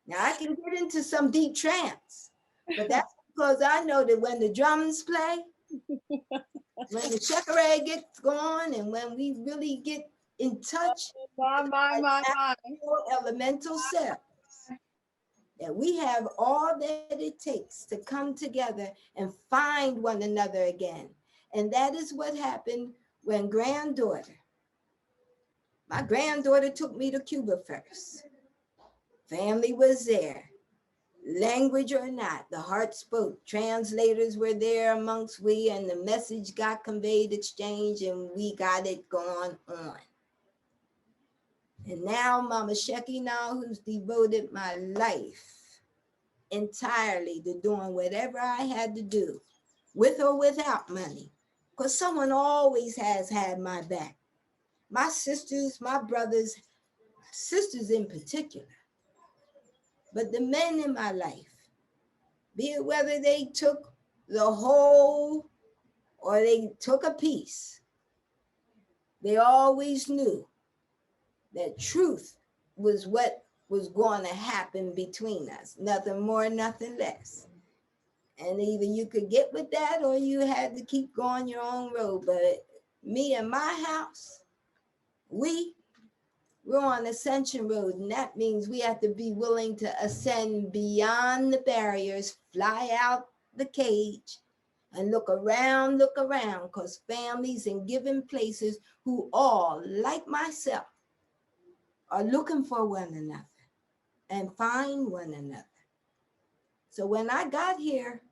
Now I can get into some deep trance, but that's because I know that when the drums play, when the Shakur gets going, and when we really get in touch with elemental self, that we have all that it takes to come together and find one another again. And that is what happened when my granddaughter took me to Cuba first. Family was there. Language or not, the heart spoke. Translators were there amongst we, and the message got conveyed, exchanged, and we got it going on. And now Mama Shekinah, who's devoted my life entirely to doing whatever I had to do, with or without money, because someone always has had my back. My sisters, my brothers, sisters in particular, but the men in my life, be it whether they took the whole or they took a piece, they always knew that truth was what was going to happen between us. Nothing more, nothing less. And either you could get with that or you had to keep going your own road. But me and my house, we're on Ascension Road, and that means we have to be willing to ascend beyond the barriers, fly out the cage, and look around, because families in given places who all, like myself, are looking for one another and find one another. So when I got here,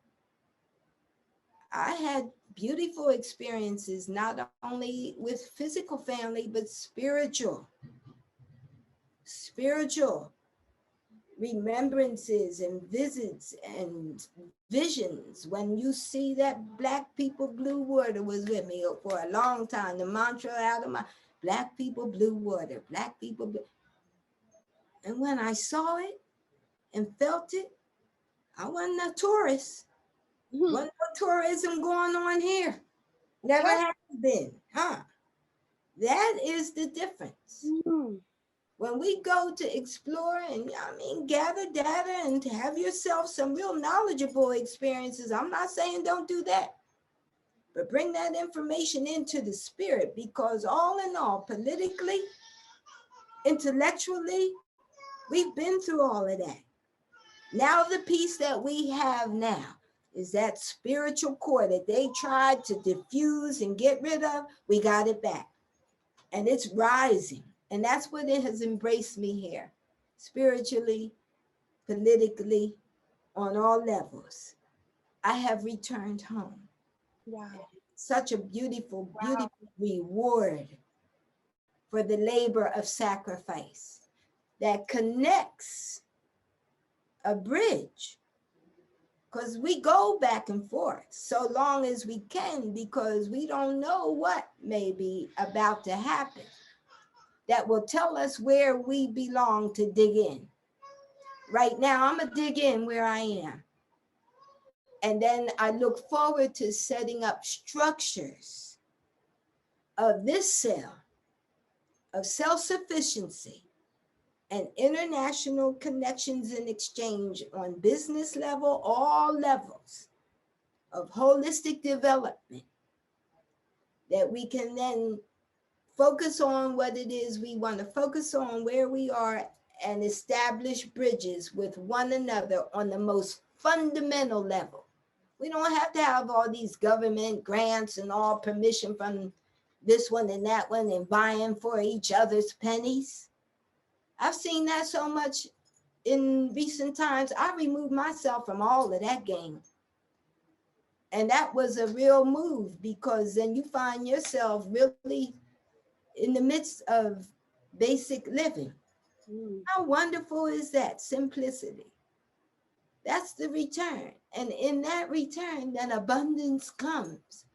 I had beautiful experiences, not only with physical family, but spiritual remembrances and visits and visions. When you see that Black people blue water was with me for a long time, the mantra out of my Black people blue water, Black people blue. And when I saw it and felt it, I wasn't a tourist. Wasn't no tourism going on here. Never has been, huh? That is the difference. When we go to explore and gather data and to have yourself some real knowledgeable experiences, I'm not saying don't do that, but bring that information into the spirit, because all in all, politically, intellectually, we've been through all of that. Now the piece that we have now is that spiritual core that they tried to diffuse and get rid of. We got it back, and it's rising. And that's what it has embraced me here, spiritually, politically, on all levels. I have returned home. Wow. Such a beautiful, beautiful reward for the labor of sacrifice that connects a bridge. Because we go back and forth so long as we can, because we don't know what may be about to happen that will tell us where we belong to dig in. Right now, I'm gonna dig in where I am. And then I look forward to setting up structures of this cell, of self-sufficiency and international connections and exchange on business level, all levels of holistic development, that we can then focus on what it is we want to focus on, where we are, and establish bridges with one another on the most fundamental level. We don't have to have all these government grants and all permission from this one and that one and vying for each other's pennies. I've seen that so much in recent times. I removed myself from all of that game. And that was a real move, because then you find yourself really in the midst of basic living. How wonderful is that? Simplicity. That's the return. And in that return, then abundance comes.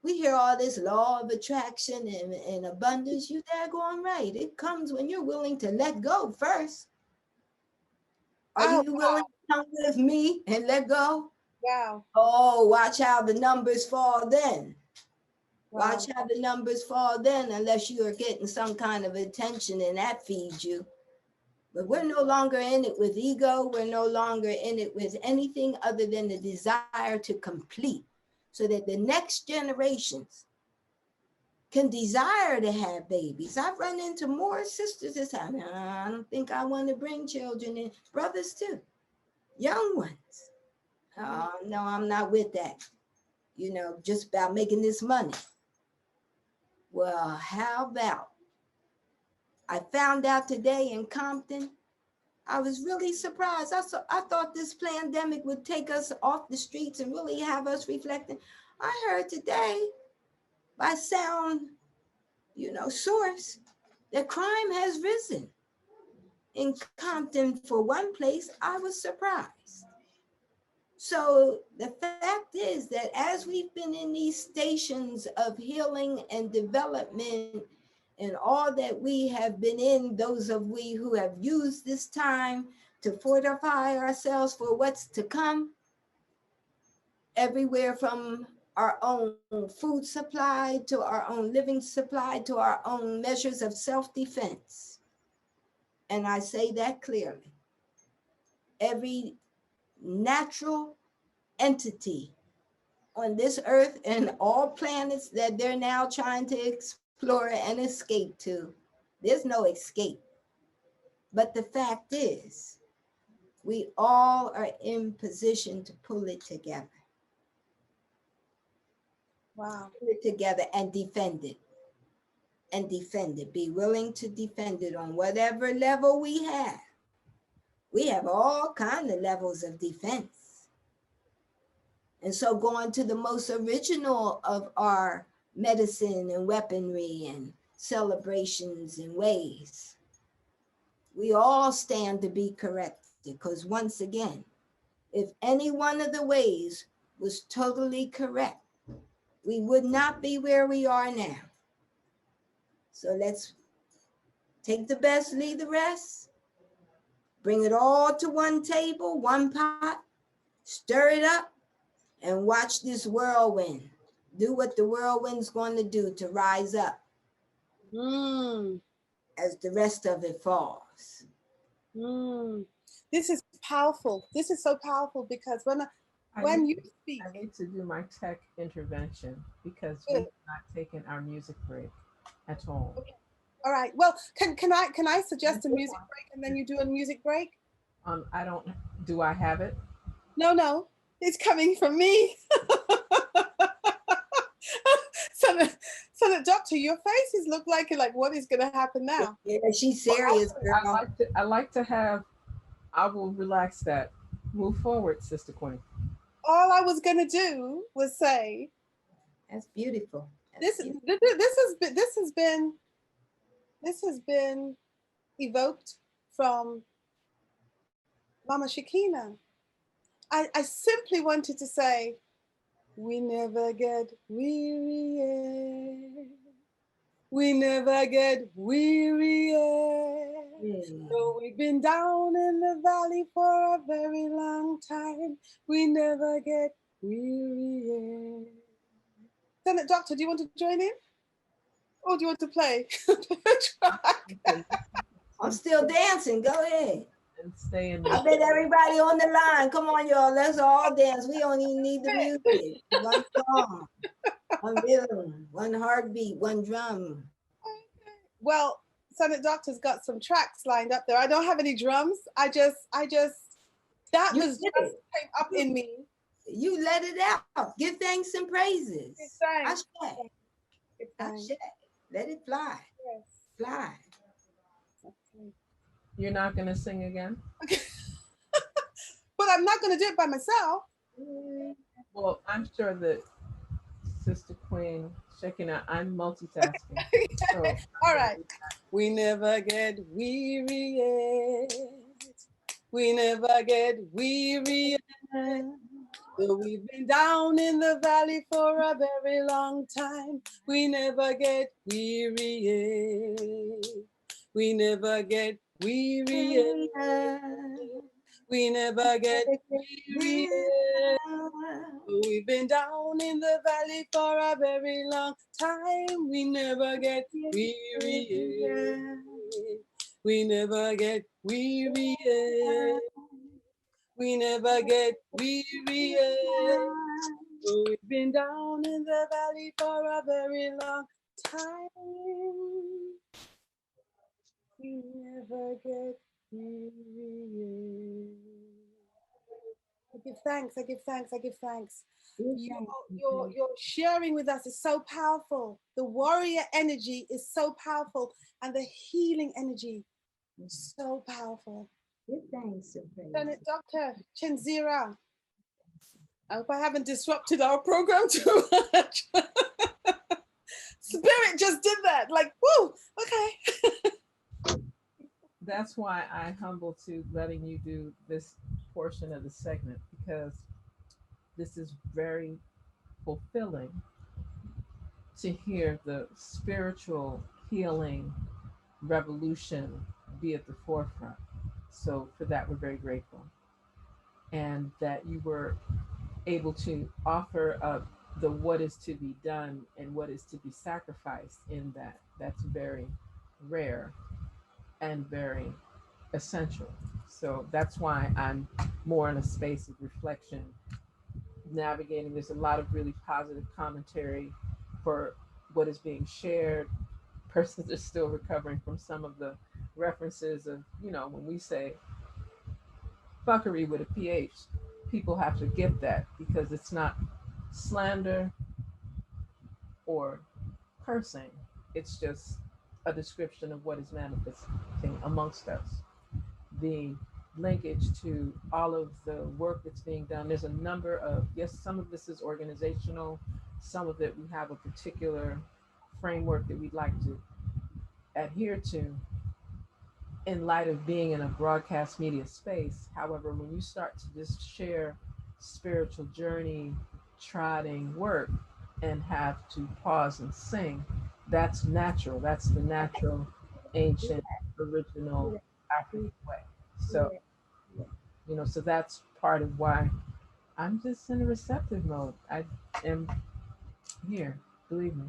We hear all this law of attraction and abundance. You daggone right. It comes when you're willing to let go first. Are you willing to come with me and let go? Wow. Oh, watch how the numbers fall then. Wow. Watch how the numbers fall then, unless you are getting some kind of attention and that feeds you. But we're no longer in it with ego. We're no longer in it with anything other than the desire to complete, so that the next generations can desire to have babies. I've run into more sisters this time. I don't think I want to bring children in. Brothers too, young ones. Oh, no, I'm not with that. Just about making this money. Well, how about, I found out today in Compton, I was really surprised. I thought this pandemic would take us off the streets and really have us reflecting. I heard today by sound, source, that crime has risen in Compton. For one place, I was surprised. So the fact is that as we've been in these stations of healing and development, and all that we have been in, those of we who have used this time to fortify ourselves for what's to come, everywhere from our own food supply to our own living supply to our own measures of self-defense. and I say that clearly, every natural entity on this earth and all planets that they're now trying to explore and escape to, there's no escape. But the fact is, we all are in position to pull it together. Wow. Pull it together and defend it. And defend it. Be willing to defend it on whatever level we have. We have all kinds of levels of defense. And so going to the most original of our medicine and weaponry and celebrations and ways, we all stand to be corrected, because once again, if any one of the ways was totally correct, we would not be where we are now. So let's take the best, leave the rest, bring it all to one table, one pot, stir it up, and watch this whirlwind do what the whirlwind's going to do to rise up as the rest of it falls. This is powerful. This is so powerful, because when you speak, I need to do my tech intervention because we've not taken our music break at all. Okay. All right. Well, can I suggest a music break and then you do a music break? I don't. Do I have it? No, it's coming from me. So, doctor, your faces look like what is going to happen now? Yeah, she's serious, girl. I like to have. I will relax that. Move forward, Sister Queen. All I was going to do was say, that's beautiful. This has been evoked from Mama Shekinah. I simply wanted to say, we never get weary. We never get weary. So we've been down in the valley for a very long time. We never get weary. Senate Doctor, do you want to join in? Or do you want to play? I'm still dancing. Go ahead. And stay in. I bet everybody on the line. Come on, y'all. Let's all dance. We don't even need the music. One song, one rhythm, one heartbeat, one drum. Well, Senate Doctor's got some tracks lined up there. I don't have any drums. That was just came up in me. You let it out. Give thanks and praises. Thanks. Ashe. Let it fly. Yes. Fly. You're not going to sing again? Okay. But I'm not going to do it by myself. Well, I'm sure that Sister Queen Shekinah, I'm multitasking. So, all right. We never get weary yet. We never get weary yet. So we've been down in the valley for a very long time. We never get weary yet. We never get weary yet. We never get weary yet. So we've been down in the valley for a very long time. We never get weary yet. We never get weary yet. We never get weary yet. So we've been down in the valley for a very long time. We never get weary. I give thanks, I give thanks, I give thanks. Your sharing with us is so powerful. The warrior energy is so powerful, and the healing energy is so powerful. Give thanks and praise. Senate Doctor ChenziRa. I hope I haven't disrupted our program too much. Spirit just did that, like, woo, okay. That's why I humble to letting you do this portion of the segment, because this is very fulfilling to hear the spiritual healing revolution be at the forefront. So for that, we're very grateful. And that you were able to offer up the what is to be done and what is to be sacrificed in that. That's very rare and very essential. So that's why I'm more in a space of reflection, navigating. There's a lot of really positive commentary for what is being shared. Persons are still recovering from some of the references of, when we say fuckery with a PH, people have to get that because it's not slander or cursing. It's just a description of what is manifesting amongst us. The linkage to all of the work that's being done. There's a number of, yes, some of this is organizational, some of it we have a particular framework that we'd like to adhere to in light of being in a broadcast media space. However, when you start to just share spiritual journey, trotting work, and have to pause and sing, that's natural. That's the natural, ancient, original African way. So, so that's part of why I'm just in a receptive mode. I am here, believe me.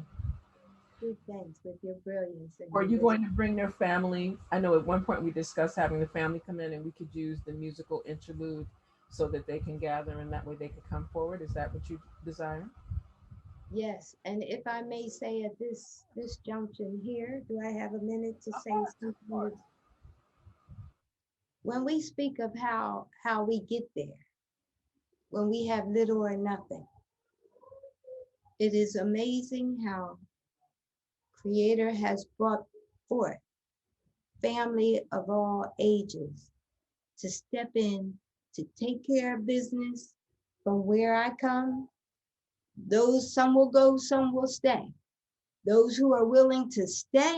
Thanks with your brilliance. Are you going to bring their family? I know at one point we discussed having the family come in and we could use the musical interlude so that they can gather and that way they could come forward. Is that what you desire? Yes, and if I may say at this junction here, do I have a minute to say something? When we speak of how we get there, when we have little or nothing, it is amazing how Creator has brought forth family of all ages to step in to take care of business from where I come. Those, some will go, some will stay. Those who are willing to stay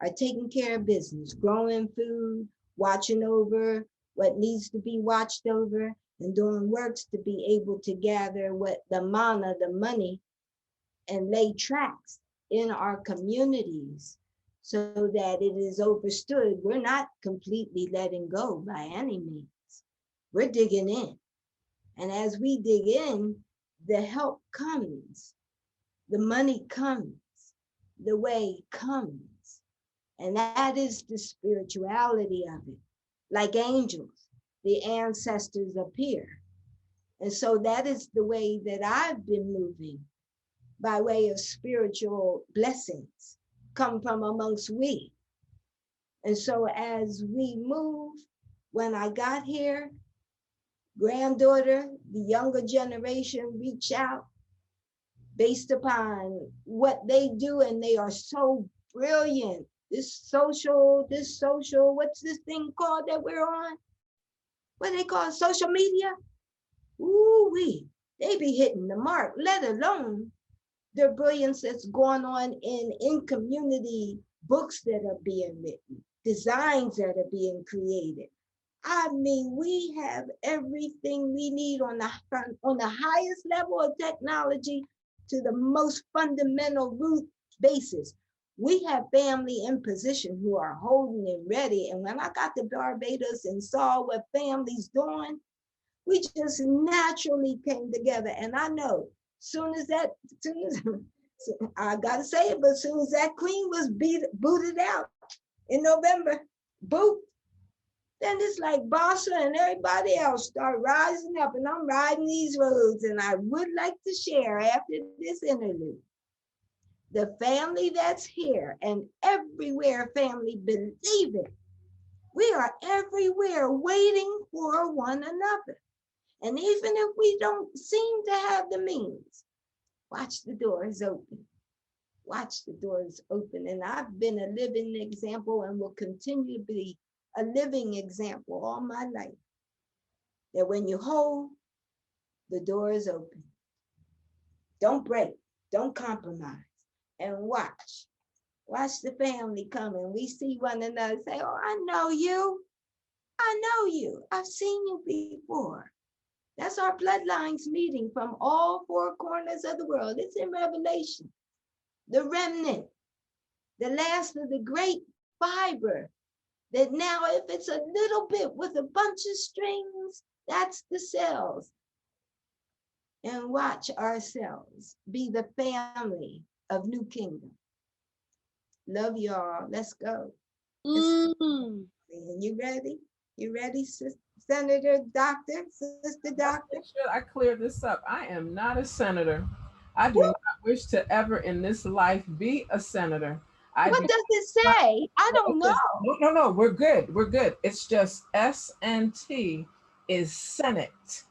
are taking care of business, growing food, watching over what needs to be watched over, and doing works to be able to gather what the mana, the money, and lay tracks in our communities so that it is understood we're not completely letting go by any means. We're digging in. And as we dig in, the help comes, the money comes, the way comes. And that is the spirituality of it. Like angels, the ancestors appear. And so that is the way that I've been moving, by way of spiritual blessings come from amongst we. And so as we move, when I got here, granddaughter, the younger generation reach out based upon what they do, and they are so brilliant. This social, what's this thing called that we're on? What they call social media? Ooh-wee, they be hitting the mark, let alone the brilliance that's going on in community, books that are being written, designs that are being created. I mean, we have everything we need on the highest level of technology to the most fundamental root basis. We have family in position who are holding it ready. And when I got to Barbados and saw what family's doing, we just naturally came together. And I know, I gotta say it, but as soon as that queen was booted out in November, boot, then it's like Bossa and everybody else start rising up, and I'm riding these roads. And I would like to share after this interlude, the family that's here and everywhere family, believe it. We are everywhere waiting for one another. And even if we don't seem to have the means, watch the doors open. Watch the doors open. And I've been a living example and will continue to be a living example all my life, that when you hold, the door is open. Don't break, don't compromise, and watch the family come, and we see one another, say, oh, I know you, I've seen you before. That's our bloodlines meeting from all four corners of the world. It's in Revelation. The remnant, the last of the great fiber, that now if it's a little bit with a bunch of strings, that's the cells. And watch ourselves be the family of New Kingdom. Love y'all. Let's go. Mm. You ready? You ready, Senator, Doctor, Sister Doctor? Make sure I clear this up. I am not a senator. I do not wish to ever in this life be a senator. I What do does it say? I don't know. no. We're good. We're good. It's just SNT is Senate,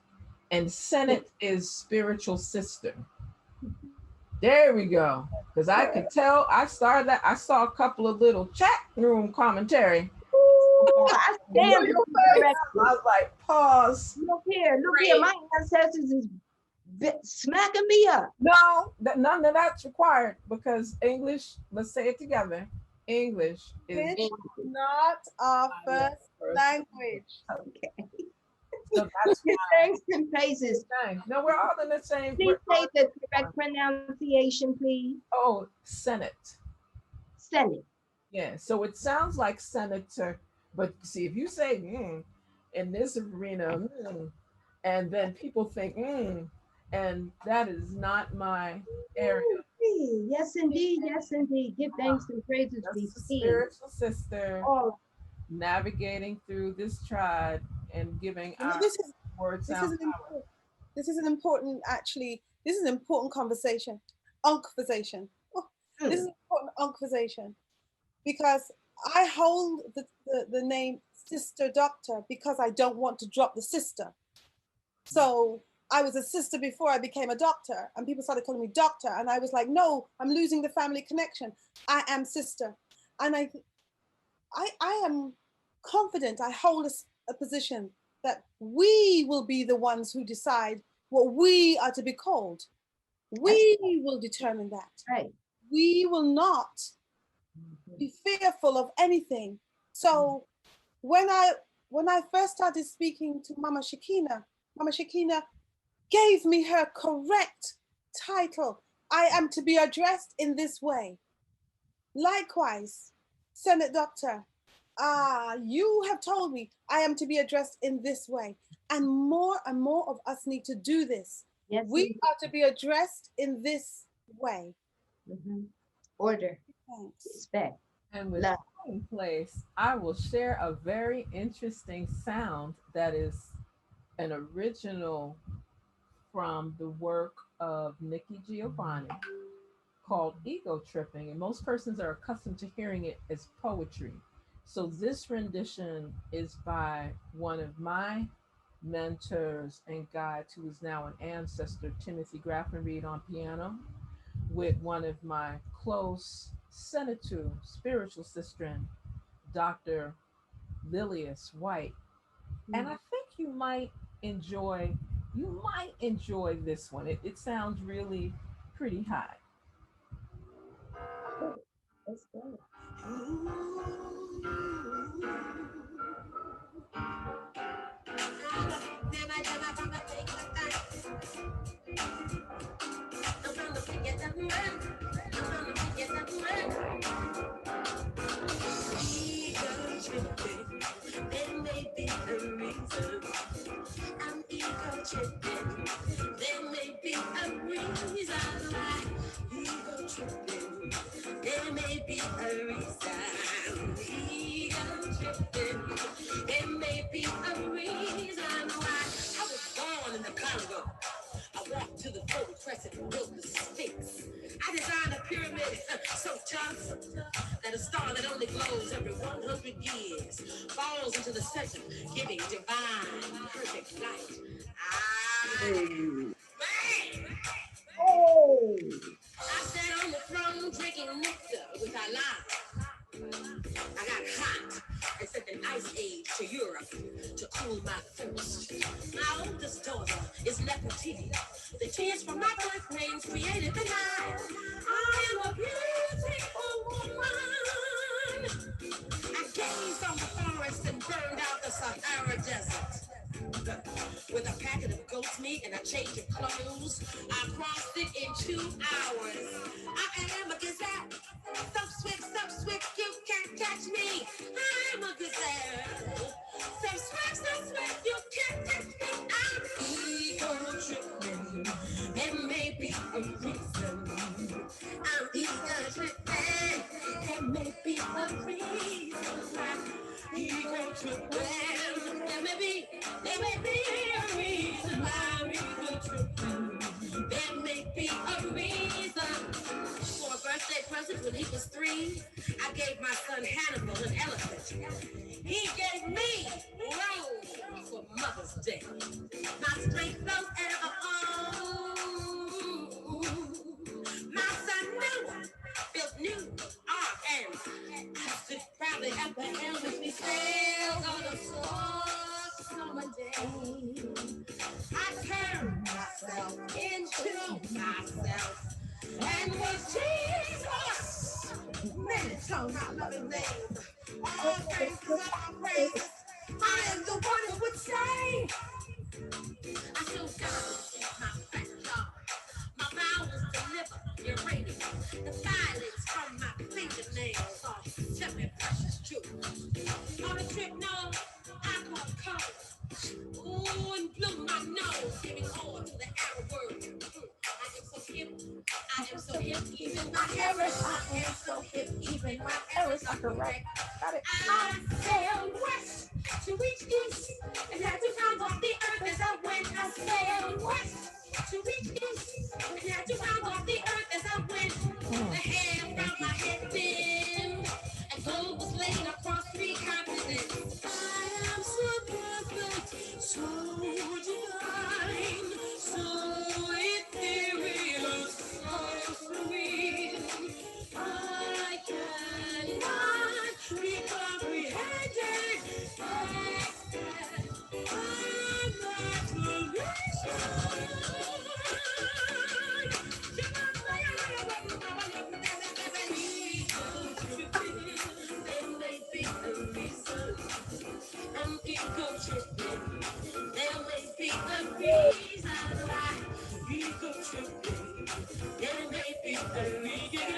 and Senate is spiritual sister. There we go. Because I could tell I started that. I saw a couple of little chat room commentary. Ooh, I stand to be I corrected. was like, pause. Look here, my ancestors is smacking me up. No, none of that's required because English, let's say it together. English is not our first language. Okay. So that's Thanks and praises. no, we're all in the same. Please say the correct pronunciation, please. Oh, Senate. Senate. Yeah, so it sounds like senator, but see, if you say in this arena, and then people think and that is not my area. Yes, indeed. Yes, indeed. Give thanks and praises. Be seen. Spiritual sister. Oh. Navigating through this tribe and giving our words out. This is an important, actually, this is an important conversation. Conversation. Oh, this is an important conversation because I hold the name Sister Doctor because I don't want to drop the sister. So I was a sister before I became a doctor, and people started calling me doctor, and I was like, no, I'm losing the family connection. I am sister. And I am confident, I hold a position that we will be the ones who decide what we are to be called. We will determine that. Right. We will not be fearful of anything. So when I first started speaking to Mama Shekinah gave me her correct title. I am to be addressed in this way. Likewise, Senate Doctor, you have told me I am to be addressed in this way. And more of us need to do this. Yes, we are to be addressed in this way. Order, respect, and with that in place, I will share a very interesting sound that is an original from the work of Nikki Giovanni called Ego Tripping. And most persons are accustomed to hearing it as poetry. So this rendition is by one of my mentors and guides who is now an ancestor, Timothy Graphenreed on piano, with one of my close senator, spiritual sister, Dr. Lillias White. And I think you might enjoy this one. It sounds really pretty high. Let's go. There may be a reason. I'm ego tripping. There may be a reason why ego tripping. There may be a reason. Ego tripping. There may be a reason why. I was born in the Congo. I walked to the Fertile Crescent and built the Sphinx. I designed a pyramid so tough that a star that only glows every 100 years falls into the center, giving divine, perfect light. Man! Oh! I sat on the throne drinking nectar with our lives. I got hot and sent an ice age to Europe to cool my thirst. My oldest daughter is Nefertiti. The tears from my birth pains created the Nile. I am a beautiful woman. I gazed on the forest and burned out the Sahara Desert. With a packet of goat's meat and a change of clothes, I crossed it in 2 hours. I am a gazelle. So swift, you can't catch me. I'm a gazelle. So swift, you can't catch me. I'm ego tripping. There may be a reason. I'm ego tripping. There may be a reason. Ego tripping. There may be a reason why I'm ego tripping. There may be a reason. For a birthday present when he was 3, I gave my son Hannibal an elephant. He gave me Rose for Mother's Day. My strength flows ever on. My son Noah built new RN. I sit proudly at the helm as we sail on a soft summer day. I turned myself into myself and was Jesus. Many told my loving name. All thanks to all praises. I am the one who would say, I still got my backyard. My bowels deliver uranium. The violence from my fingernails are semi precious true. On a trip, no, I won't come. Ooh, and blew my nose, giving on to the Arab word. I am so hip, I am so hip, even my errors. I am so hip, even my errors are correct. I sailed west to reach east, and had to round off the earth as I went. I sailed west to reach east, and had to round off the earth as I went. The hair around my head thinned, and gold was laid across 3 continents. I am so perfect, so divine, so ethereal, so sweet. I cannot be comprehended. I'm ego tripping. There may be a reason why ego tripping. There may be a reason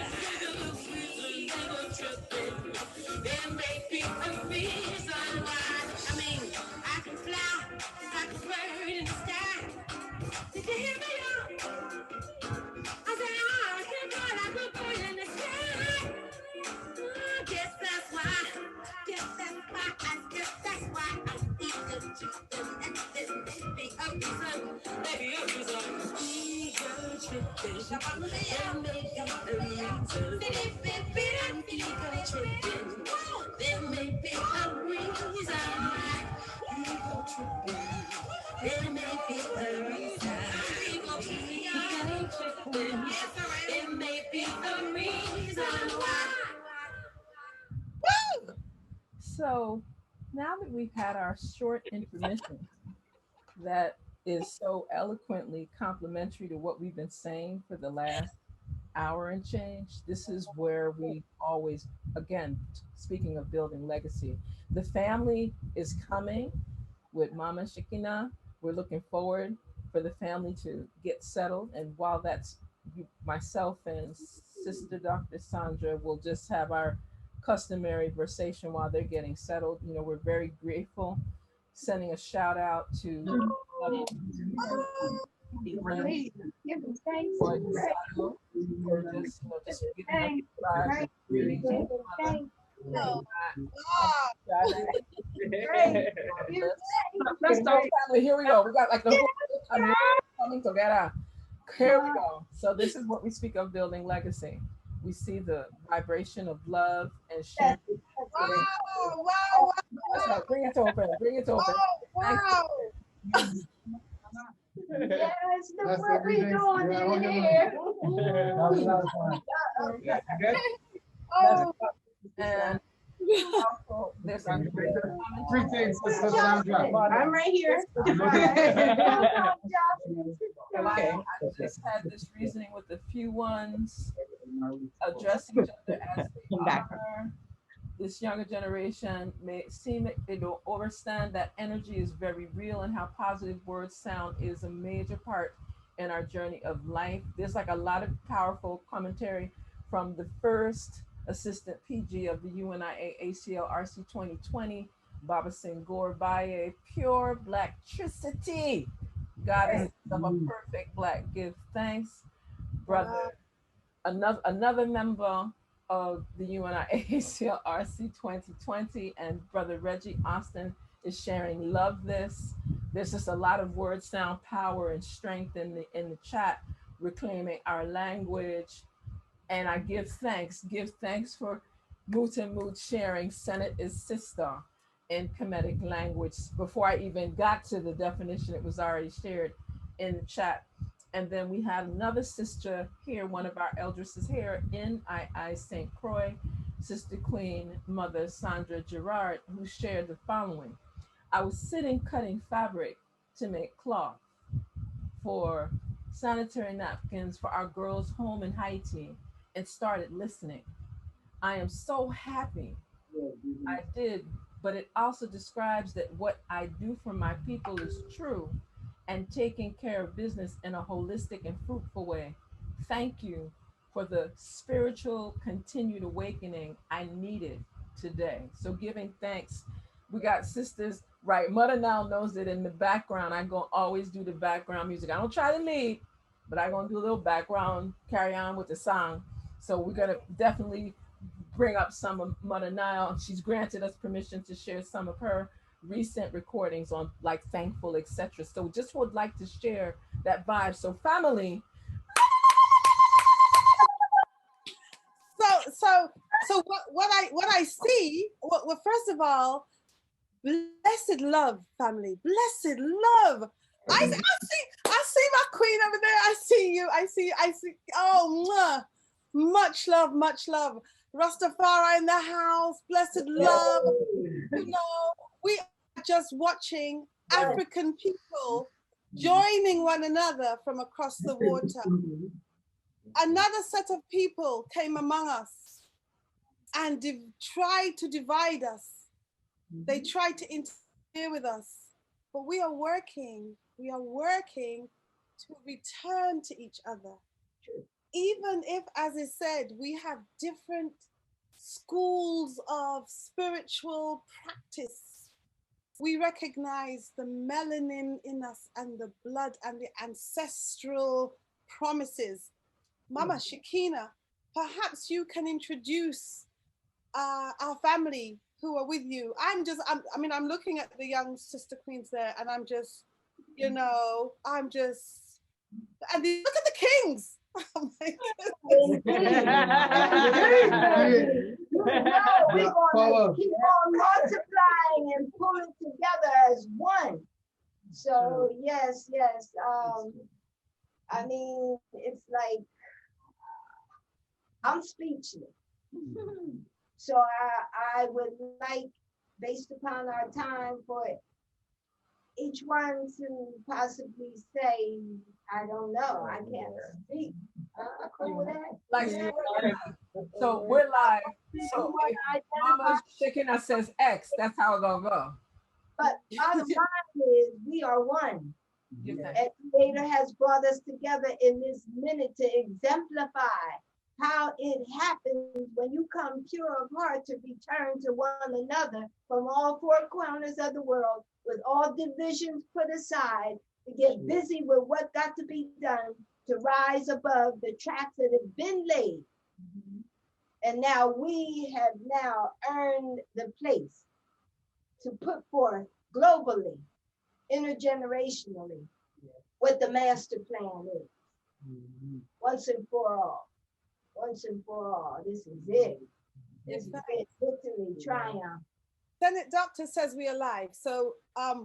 tripping. There may be a reason why. I mean, I can fly like a bird in the sky. Did you hear me? I said, I can fly like a bird in the sky. Guess that's why. Guess that's why. I guess that's why I'm ego tripping. And there may be a reason. Maybe a reason. Ego tripping. There may be a reason. I'm ego tripping. There may be a reason why. Ego tripping. There may be a reason. Ego tripping. There may be a reason why. So now that we've had our short intermission that is so eloquently complimentary to what we've been saying for the last hour and change, this is where we always, again, speaking of building legacy, the family is coming with Mama Shekinah. We're looking forward for the family to get settled. And while that's myself and Sister Dr. Sandra will just have our customary conversation while they're getting settled. You know, we're very grateful. Sending a shout out to just giving us Let's start. Here we go. We got like the whole coming together. Here we go. So this is what we speak of building legacy. We see the vibration of love and sharing. Wow. That's right. Bring it to open. Bring it to open. Wow. Yes, look what we doing in here. Oh, And also, there's a Greetings, Sister Sandra. I'm right here. Okay. I just had this reasoning with a few ones addressing each other as they are. This younger generation may seem that they don't understand that energy is very real and how positive words sound is a major part in our journey of life. There's like a lot of powerful commentary from the first assistant PG of the UNIA ACL RC 2020, Baba Singh Baye, pure blacktricity, goddess of a perfect black. Give thanks, brother. Another member of the UNIACLRC 2020, and Brother Reggie Austin is sharing love this. There's just a lot of word sound power and strength in the chat, reclaiming our language. And I give thanks for Moot and Moot sharing Senate is SisDr in Kemetic language. Before I even got to the definition, it was already shared in the chat. And then we had another sister here, one of our eldresses here in II St. Croix, Sister Queen Mother Sandra Gerard, who shared the following. I was sitting cutting fabric to make cloth for sanitary napkins for our girls home in Haiti and started listening. I am so happy I did, but it also describes that what I do for my people is true and taking care of business in a holistic and fruitful way. Thank you for the spiritual continued awakening I needed today. So giving thanks. We got sisters, right? Mother now knows that in the background, I'm going to always do the background music. I don't try to lead, but I'm going to do a little background, carry on with the song. So we're going to definitely bring up some of Mother Nile. She's granted us permission to share some of her recent recordings on like Thankful, etc. So just would like to share that vibe. So family. So what I see, well, first of all, blessed love, family, blessed love. I see my queen over there. I see you. I see. Oh, mwah. Much love, much love. Rastafari in the house, blessed love. You know, we are just watching African people joining one another from across the water. Another set of people came among us and tried to divide us. They tried to interfere with us, but we are working to return to each other. Even if, as I said, we have different schools of spiritual practice, we recognize the melanin in us and the blood and the ancestral promises. Mama Shekinah, perhaps you can introduce our family who are with you. I'm looking at the young sister queens there, and I'm just, and look at the kings. Oh my We're going to keep on multiplying and pulling together as one. So yes. I mean, it's like I'm speechless. So I would like, based upon our time, for each one to possibly say, I don't know, I can't speak. Cool with that? Like, so we're live. So if Mama Shekinah says X, that's how it's gonna go. But bottom line is we are one. And Creator has brought us together in this minute to exemplify how it happens when you come pure of heart to return to one another from all four corners of the world, with all divisions put aside, to get busy with what got to be done to rise above the tracks that have been laid. And now we have now earned the place to put forth globally, intergenerationally, what the master plan is. Once and for all. Once and for all. This is it. This is it. Victory, triumph. Senate Doctor says we are live. So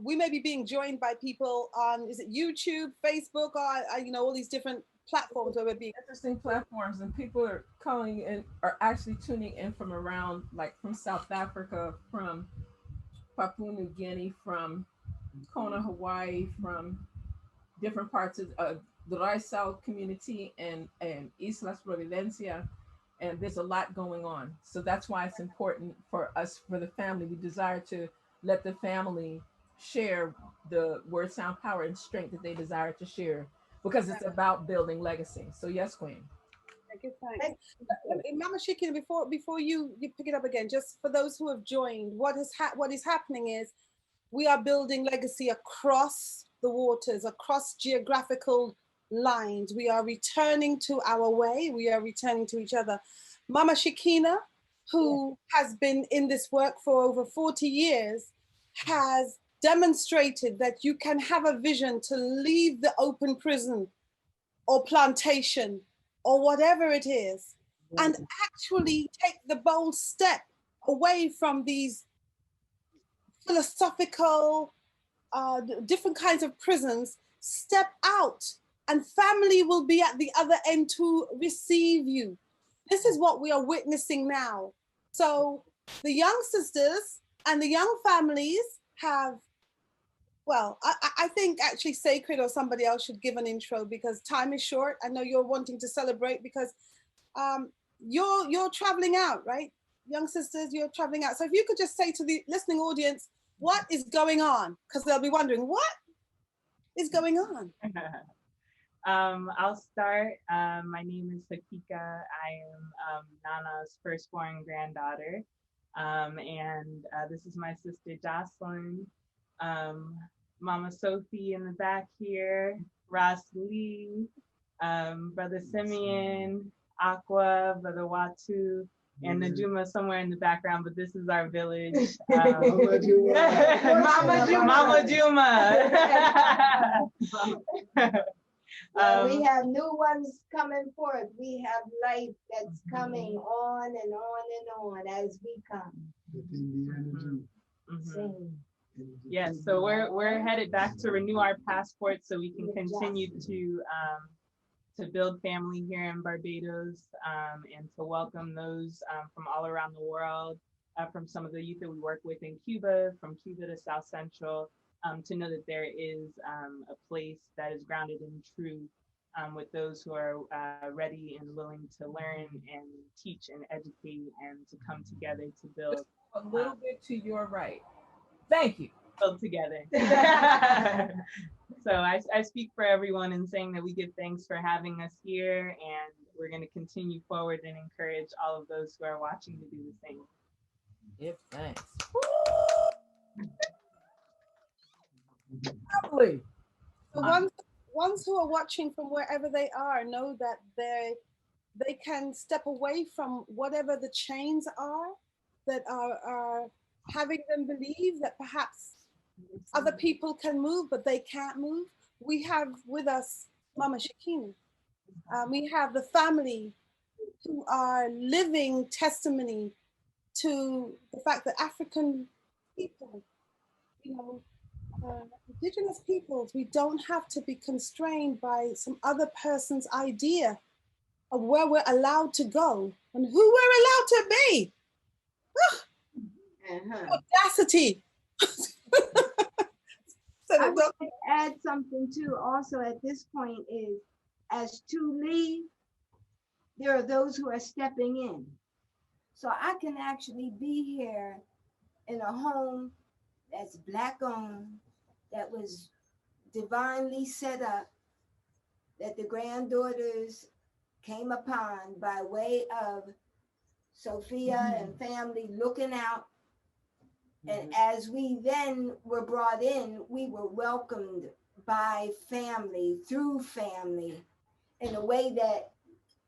we may be being joined by people on, is it YouTube, Facebook, or all these different platforms where we're being. Interesting platforms, and people are calling in, are actually tuning in from around, like from South Africa, from Papua New Guinea, from Kona, Hawaii, from different parts of the Raizal community and Islas Providencia, and there's a lot going on. So that's why it's important for us, for the family. We desire to let the family share the word, sound, power, and strength that they desire to share, because it's about building legacy. So yes, Queen. Thanks. Mama Shekinah, before you pick it up again, just for those who have joined, what is happening is we are building legacy across the waters, across geographical lines. We are returning to our way. We are returning to each other. Mama Shekinah, who has been in this work for over 40 years, has demonstrated that you can have a vision to leave the open prison or plantation or whatever it is, and actually take the bold step away from these philosophical, different kinds of prisons, step out, and family will be at the other end to receive you. This is what we are witnessing now. So the young sisters and the young families have, well, I think actually Sacred or somebody else should give an intro because time is short. I know you're wanting to celebrate because you're traveling out, right? Young sisters, you're traveling out. So if you could just say to the listening audience, what is going on? Because they'll be wondering, what is going on? I'll start. My name is Hakika. I am Nana's firstborn granddaughter. And this is my sister Jocelyn, Mama Sophie in the back here, Ross Lee, Brother Simeon, Aqua, Brother Watu, and Najuma somewhere in the background, but this is our village. Mama Juma. We have new ones coming forth. We have life that's coming on and on and on as we come. Yes, so we're headed back to renew our passports so we can continue to build family here in Barbados and to welcome those from all around the world, from some of the youth that we work with in Cuba, from Cuba to South Central, to know that there is a place that is grounded in truth with those who are ready and willing to learn and teach and educate and to come together to build. A little bit to your right. Thank you. Build together. So I speak for everyone in saying that we give thanks for having us here, and we're going to continue forward and encourage all of those who are watching to do the same. Give thanks. Lovely. The ones who are watching from wherever they are know that they can step away from whatever the chains are that are having them believe that perhaps other people can move, but they can't move. We have with us Mama Shekinah. We have the family who are living testimony to the fact that African people, indigenous peoples, we don't have to be constrained by some other person's idea of where we're allowed to go and who we're allowed to be. Audacity. I would like to add something too also at this point is, as to leave, there are those who are stepping in. So I can actually be here in a home that's Black owned, that was divinely set up, that the granddaughters came upon by way of Sophia and family looking out. And as we then were brought in, we were welcomed by family, through family, in a way that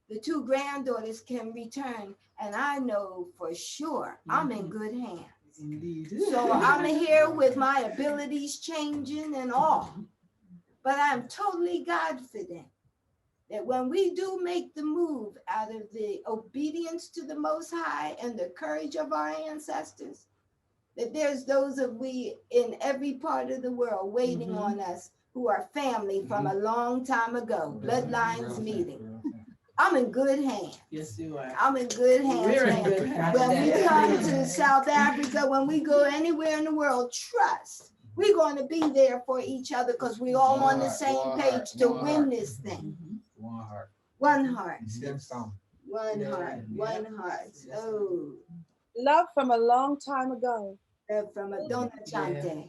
the two granddaughters can return. And I know for sure I'm in good hands. Indeed. So I'm here with my abilities changing and all, but I'm totally confident that when we do make the move out of the obedience to the Most High and the courage of our ancestors, that there's those of we in every part of the world waiting on us who are family from a long time ago, bloodlines meeting. I'm in good hands. Yes, you are. I'm in good hands. We're in good hands. When we come to South Africa, when we go anywhere in the world, trust, we're going to be there for each other because we're all on the same page to win this thing. One heart. One heart. One heart. One heart. Oh. Love from a long time ago. From a donut chante.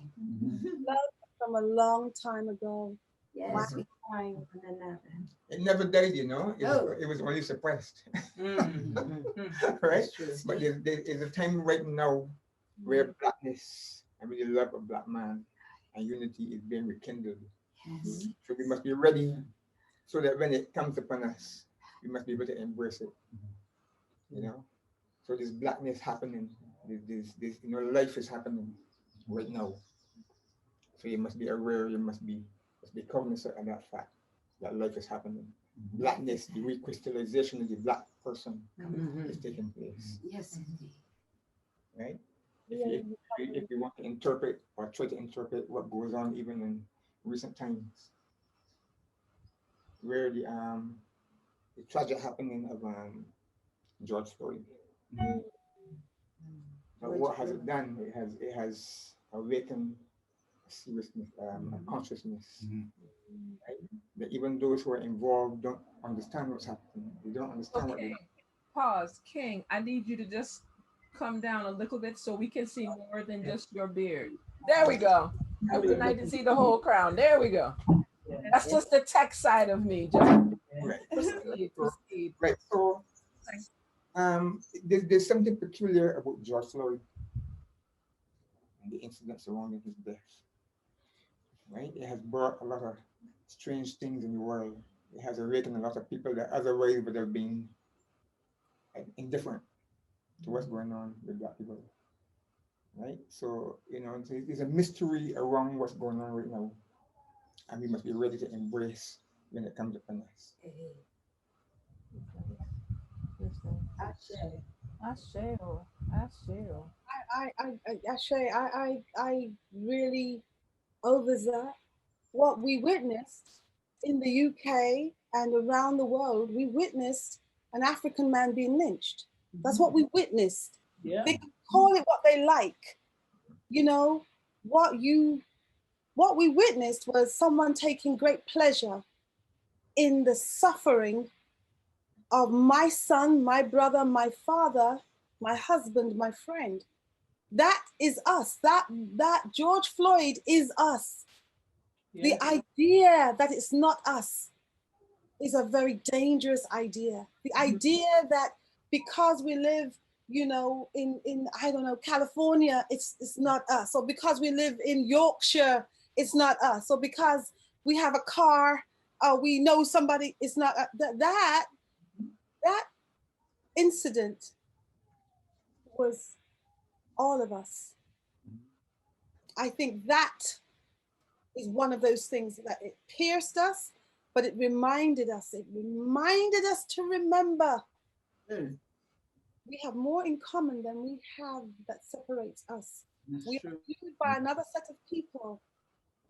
Love from a long time ago. Yes, we find one another. It never died, you know. It was only suppressed. Right? But there's a time right now where Blackness and with the love of Black man and unity is being rekindled. Yes. So we must be ready so that when it comes upon us, we must be able to embrace it. you know. So this blackness happening, this life is happening right now. So you must be aware, you must be cognizant of that fact, that life is happening. Blackness, the recrystallization of the black person is taking place. Yes, indeed. Right? If you want to interpret or try to interpret what goes on even in recent times, where the tragic happening of George Floyd. But what has it done? It has awakened a seriousness, a consciousness. Right? That even those who are involved don't understand what's happening. They don't understand what they. Pause, King. I need you to just come down a little bit so we can see more than just your beard. There we go. Tonight to see the whole crown. There we go. That's just the tech side of me. Just proceed. Right. So, there's something peculiar about George Floyd and the incident surrounding his death. Right? It has brought a lot of strange things in the world. It has awakened a lot of people that otherwise would have been indifferent to what's going on with Black people. Right? So, there's a mystery around what's going on right now. And we must be ready to embrace when it comes upon us. I really over that. What we witnessed in the UK and around the world, we witnessed an African man being lynched. That's what we witnessed. Yeah. They can call it what they like. What we witnessed was someone taking great pleasure in the suffering of my son, my brother, my father, my husband, my friend. That is us. That George Floyd is us. Yeah. The idea that it's not us is a very dangerous idea. The idea that because we live, in I don't know, California, it's not us. Or because we live in Yorkshire, it's not us. Or because we have a car, we know somebody, it's not that incident was all of us. I think that is one of those things that it pierced us, but it reminded us to remember we have more in common than we have that separates us. We are viewed by another set of people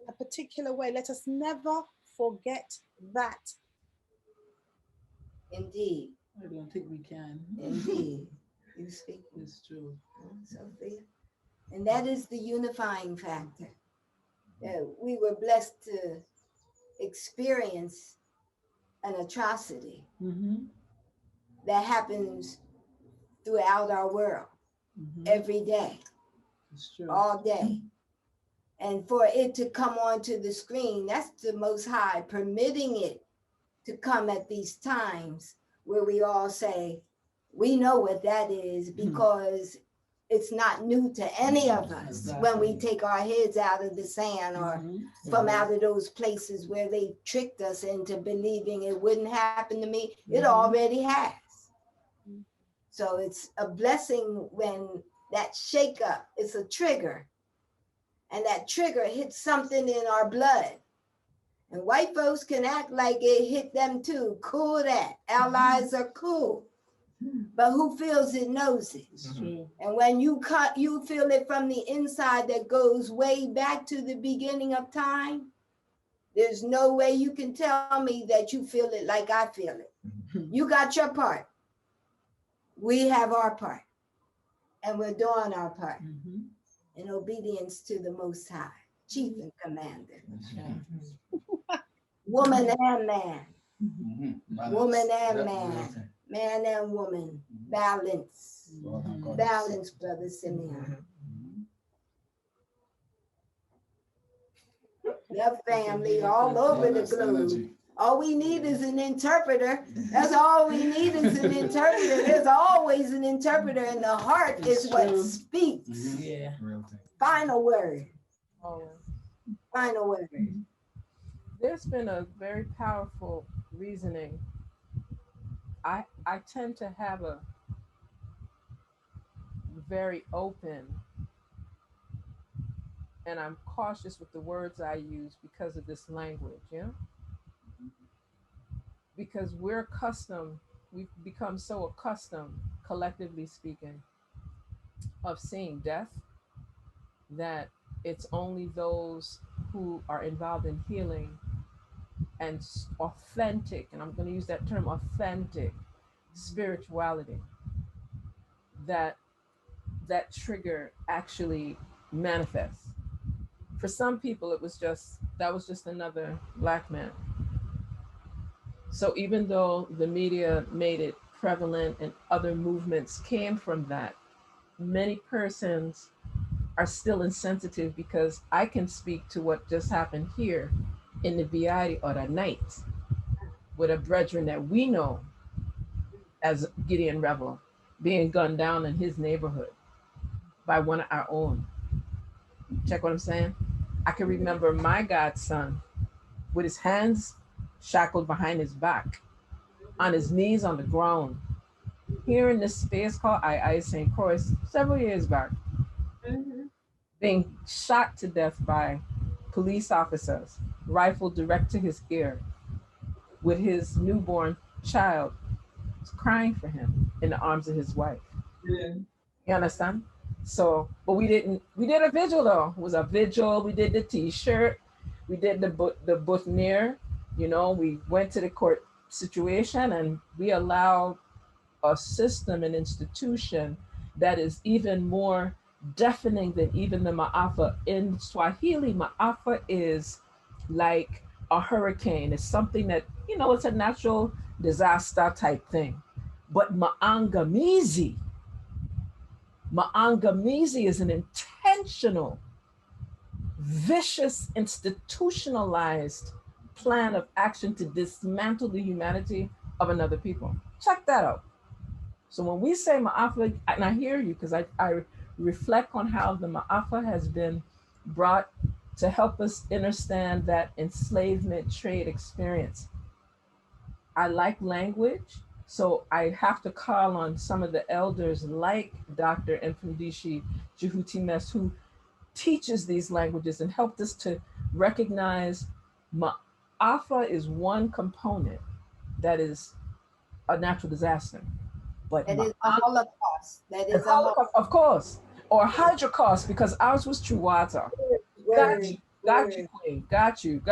in a particular way. Let us never forget that. Indeed. I don't think we can. Indeed. You speak. It's true. Sophia. And that is the unifying factor. We were blessed to experience an atrocity that happens throughout our world every day, all day. And for it to come onto the screen, that's the Most High permitting it to come at these times where we all say, we know what that is because it's not new to any of us when we take our heads out of the sand or from out of those places where they tricked us into believing it wouldn't happen to me. It already has. So it's a blessing when that shake up, it's a trigger. And that trigger hits something in our blood. And white folks can act like it hit them too. Cool that. Allies are cool. But who feels it knows it. And when you feel it from the inside that goes way back to the beginning of time, there's no way you can tell me that you feel it like I feel it. You got your part. We have our part. And we're doing our part in obedience to the Most High, Chief and Commander. Woman and man. Woman and man. Man and woman. Balance. Balance, Brother Simeon. Love family all over the globe. All we need is an interpreter. That's all we need is an interpreter. There's always an interpreter, and the heart is what speaks. Yeah. Final word. Final word. There's been a very powerful reasoning. I tend to have a very open, and I'm cautious with the words I use because of this language, yeah? Because we've become so accustomed, collectively speaking, of seeing death that it's only those who are involved in healing and authentic, and I'm going to use that term, authentic spirituality, that that trigger actually manifests. For some people, that was just another black man. So even though the media made it prevalent and other movements came from that, many persons are still insensitive because I can speak to what just happened here in the VI other night with a brethren that we know as Gideon Rebel being gunned down in his neighborhood by one of our own. Check what I'm saying? I can remember my godson with his hands shackled behind his back, on his knees on the ground, here in this space called I St. Croix several years back, being shot to death by police officers, rifle direct to his ear, with his newborn child crying for him in the arms of his wife. Yeah. You understand? So, but we did a vigil though. It was a vigil. We did the t-shirt. We did the boutonniere. You know, we went to the court situation and we allowed a system and institution that is even more deafening than even the Ma'afa. In Swahili, Ma'afa is like a hurricane. It's something that, you know, it's a natural disaster type thing. But Maangamizi is an intentional, vicious, institutionalized plan of action to dismantle the humanity of another people. Check that out. So when we say Ma'afa, and I hear you because I reflect on how the Ma'afa has been brought to help us understand that enslavement trade experience. I like language, so I have to call on some of the elders like Dr. Mfundishi Jehutimes, who teaches these languages and helped us to recognize Ma'afa is one component that is a natural disaster. But that is a Holocaust. That is a Holocaust, of course, or Hydrocaust, because ours was true water. Got you, Queen. Got you.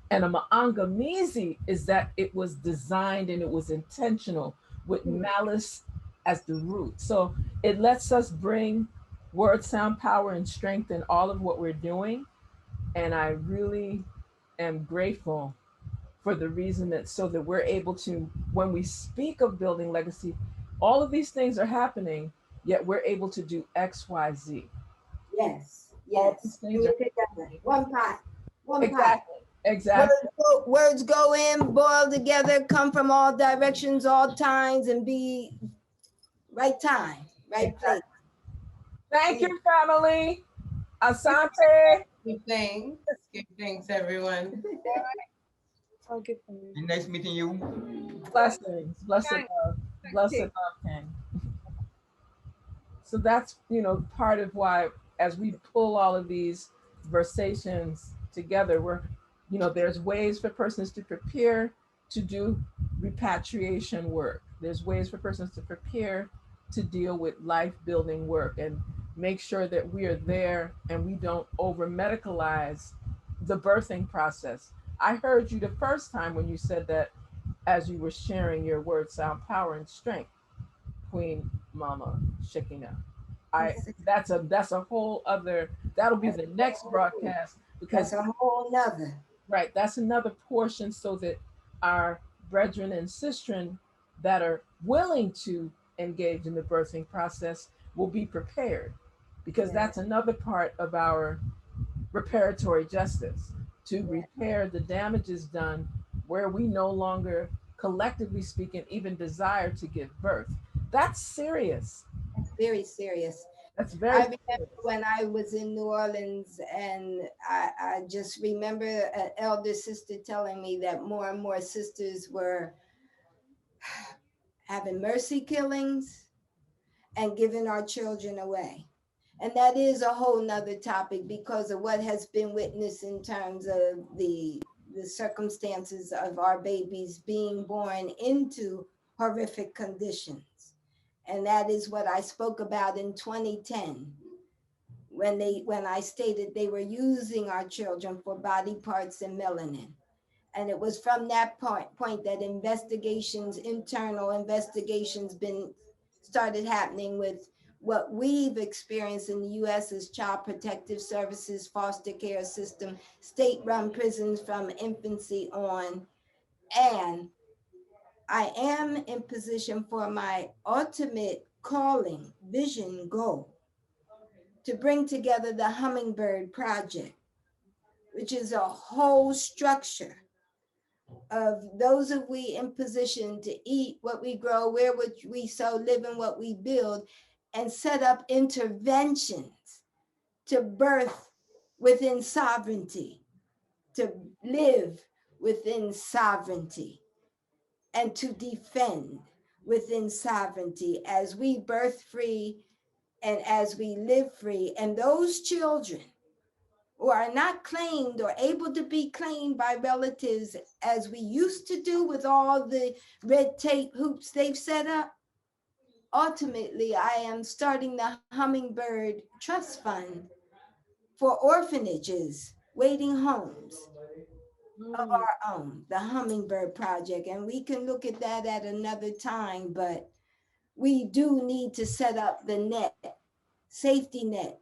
And a Maangamizi is that it was designed and it was intentional with malice as the root. So it lets us bring word, sound, power, and strength in all of what we're doing. And I really am grateful for the reason that so that we're able to, when we speak of building legacy, all of these things are happening, yet we're able to do X, Y, Z. Yes. One pot. Exactly. Words go in, boil together, come from all directions, all times, and be right time, right place. Thank you, family. Asante. Give thanks, everyone. Nice meeting you. Blessings. Blessed love, King. So that's, you know, part of why, as we pull all of these versations together, we're, you know, there's ways for persons to prepare to do repatriation work. There's ways for persons to prepare to deal with life building work and make sure that we are there and we don't over medicalize the birthing process. I heard you the first time when you said that as you were sharing your word, sound, power, and strength, Queen Mama Shekinah. That's a whole other, that'll be the next broadcast, because that's a whole nother. Right, that's another portion so that our brethren and sistren that are willing to engage in the birthing process will be prepared, because that's another part of our reparatory justice, to repair the damages done where we no longer, collectively speaking, even desire to give birth. That's serious. That's very serious. That's very I remember when I was in New Orleans, and I just remember an elder sister telling me that more and more sisters were having mercy killings and giving our children away. And that is a whole nother topic because of what has been witnessed in terms of the circumstances of our babies being born into horrific conditions. And that is what I spoke about in 2010 when I stated they were using our children for body parts and melanin. And it was from that point that internal investigations started happening with what we've experienced in the US as Child Protective Services, foster care system, state-run prisons from infancy on. And I am in position for my ultimate calling, vision, goal, to bring together the Hummingbird Project, which is a whole structure of those of we in position to eat what we grow, wear what we sow, live in what we build, and set up interventions to birth within sovereignty, to live within sovereignty, and to defend within sovereignty as we birth free and as we live free. And those children who are not claimed or able to be claimed by relatives as we used to do with all the red tape hoops they've set up, ultimately I am starting the Hummingbird Trust Fund for orphanages, waiting homes of our own, the Hummingbird Project. And we can look at that at another time, but we do need to set up the safety net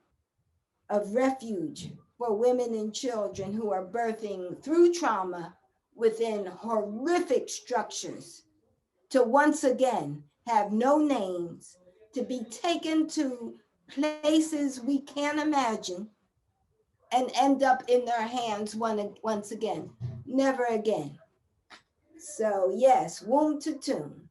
of refuge for women and children who are birthing through trauma within horrific structures, to once again have no names, to be taken to places we can't imagine and end up in their hands once again, never again. So yes, womb to tomb.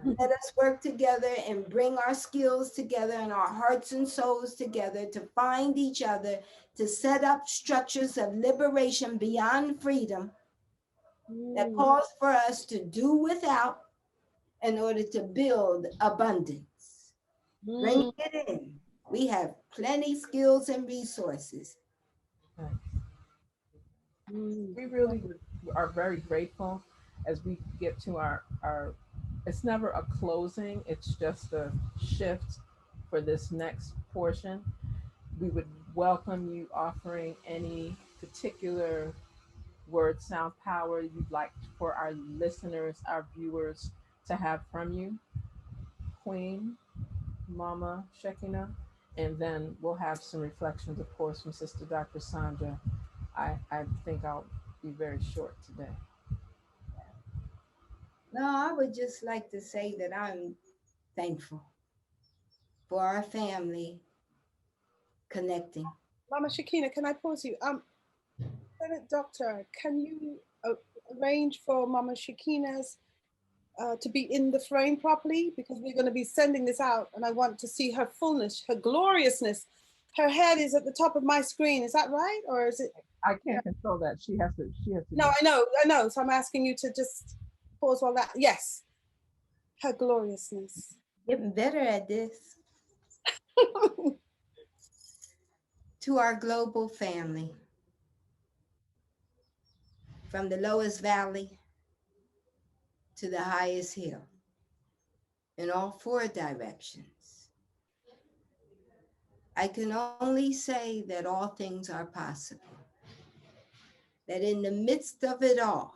Let us work together and bring our skills together and our hearts and souls together to find each other, to set up structures of liberation beyond freedom that calls for us to do without in order to build abundance. Bring it in. We have plenty skills and resources. We really are very grateful as we get to our it's never a closing, it's just a shift for this next portion. We would welcome you offering any particular word, sound, power you'd like for our listeners, our viewers to have from you, Queen, Mama Shekinah, and then we'll have some reflections, of course, from Sister Dr. Sandra. I think I'll be very short today. No, I would just like to say that I'm thankful for our family connecting. Mama Shekinah, can I pause you? Doctor, can you arrange for Mama Shekinah's to be in the frame properly? Because we're going to be sending this out and I want to see her fullness, her gloriousness. Her head is at the top of my screen. Is that right? Or is it? I can't control that. She has to. No, I know. So I'm asking you to just pause while that. Yes. Her gloriousness. Getting better at this. To our global family, from the lowest valley to the highest hill, in all four directions, I can only say that all things are possible. That in the midst of it all,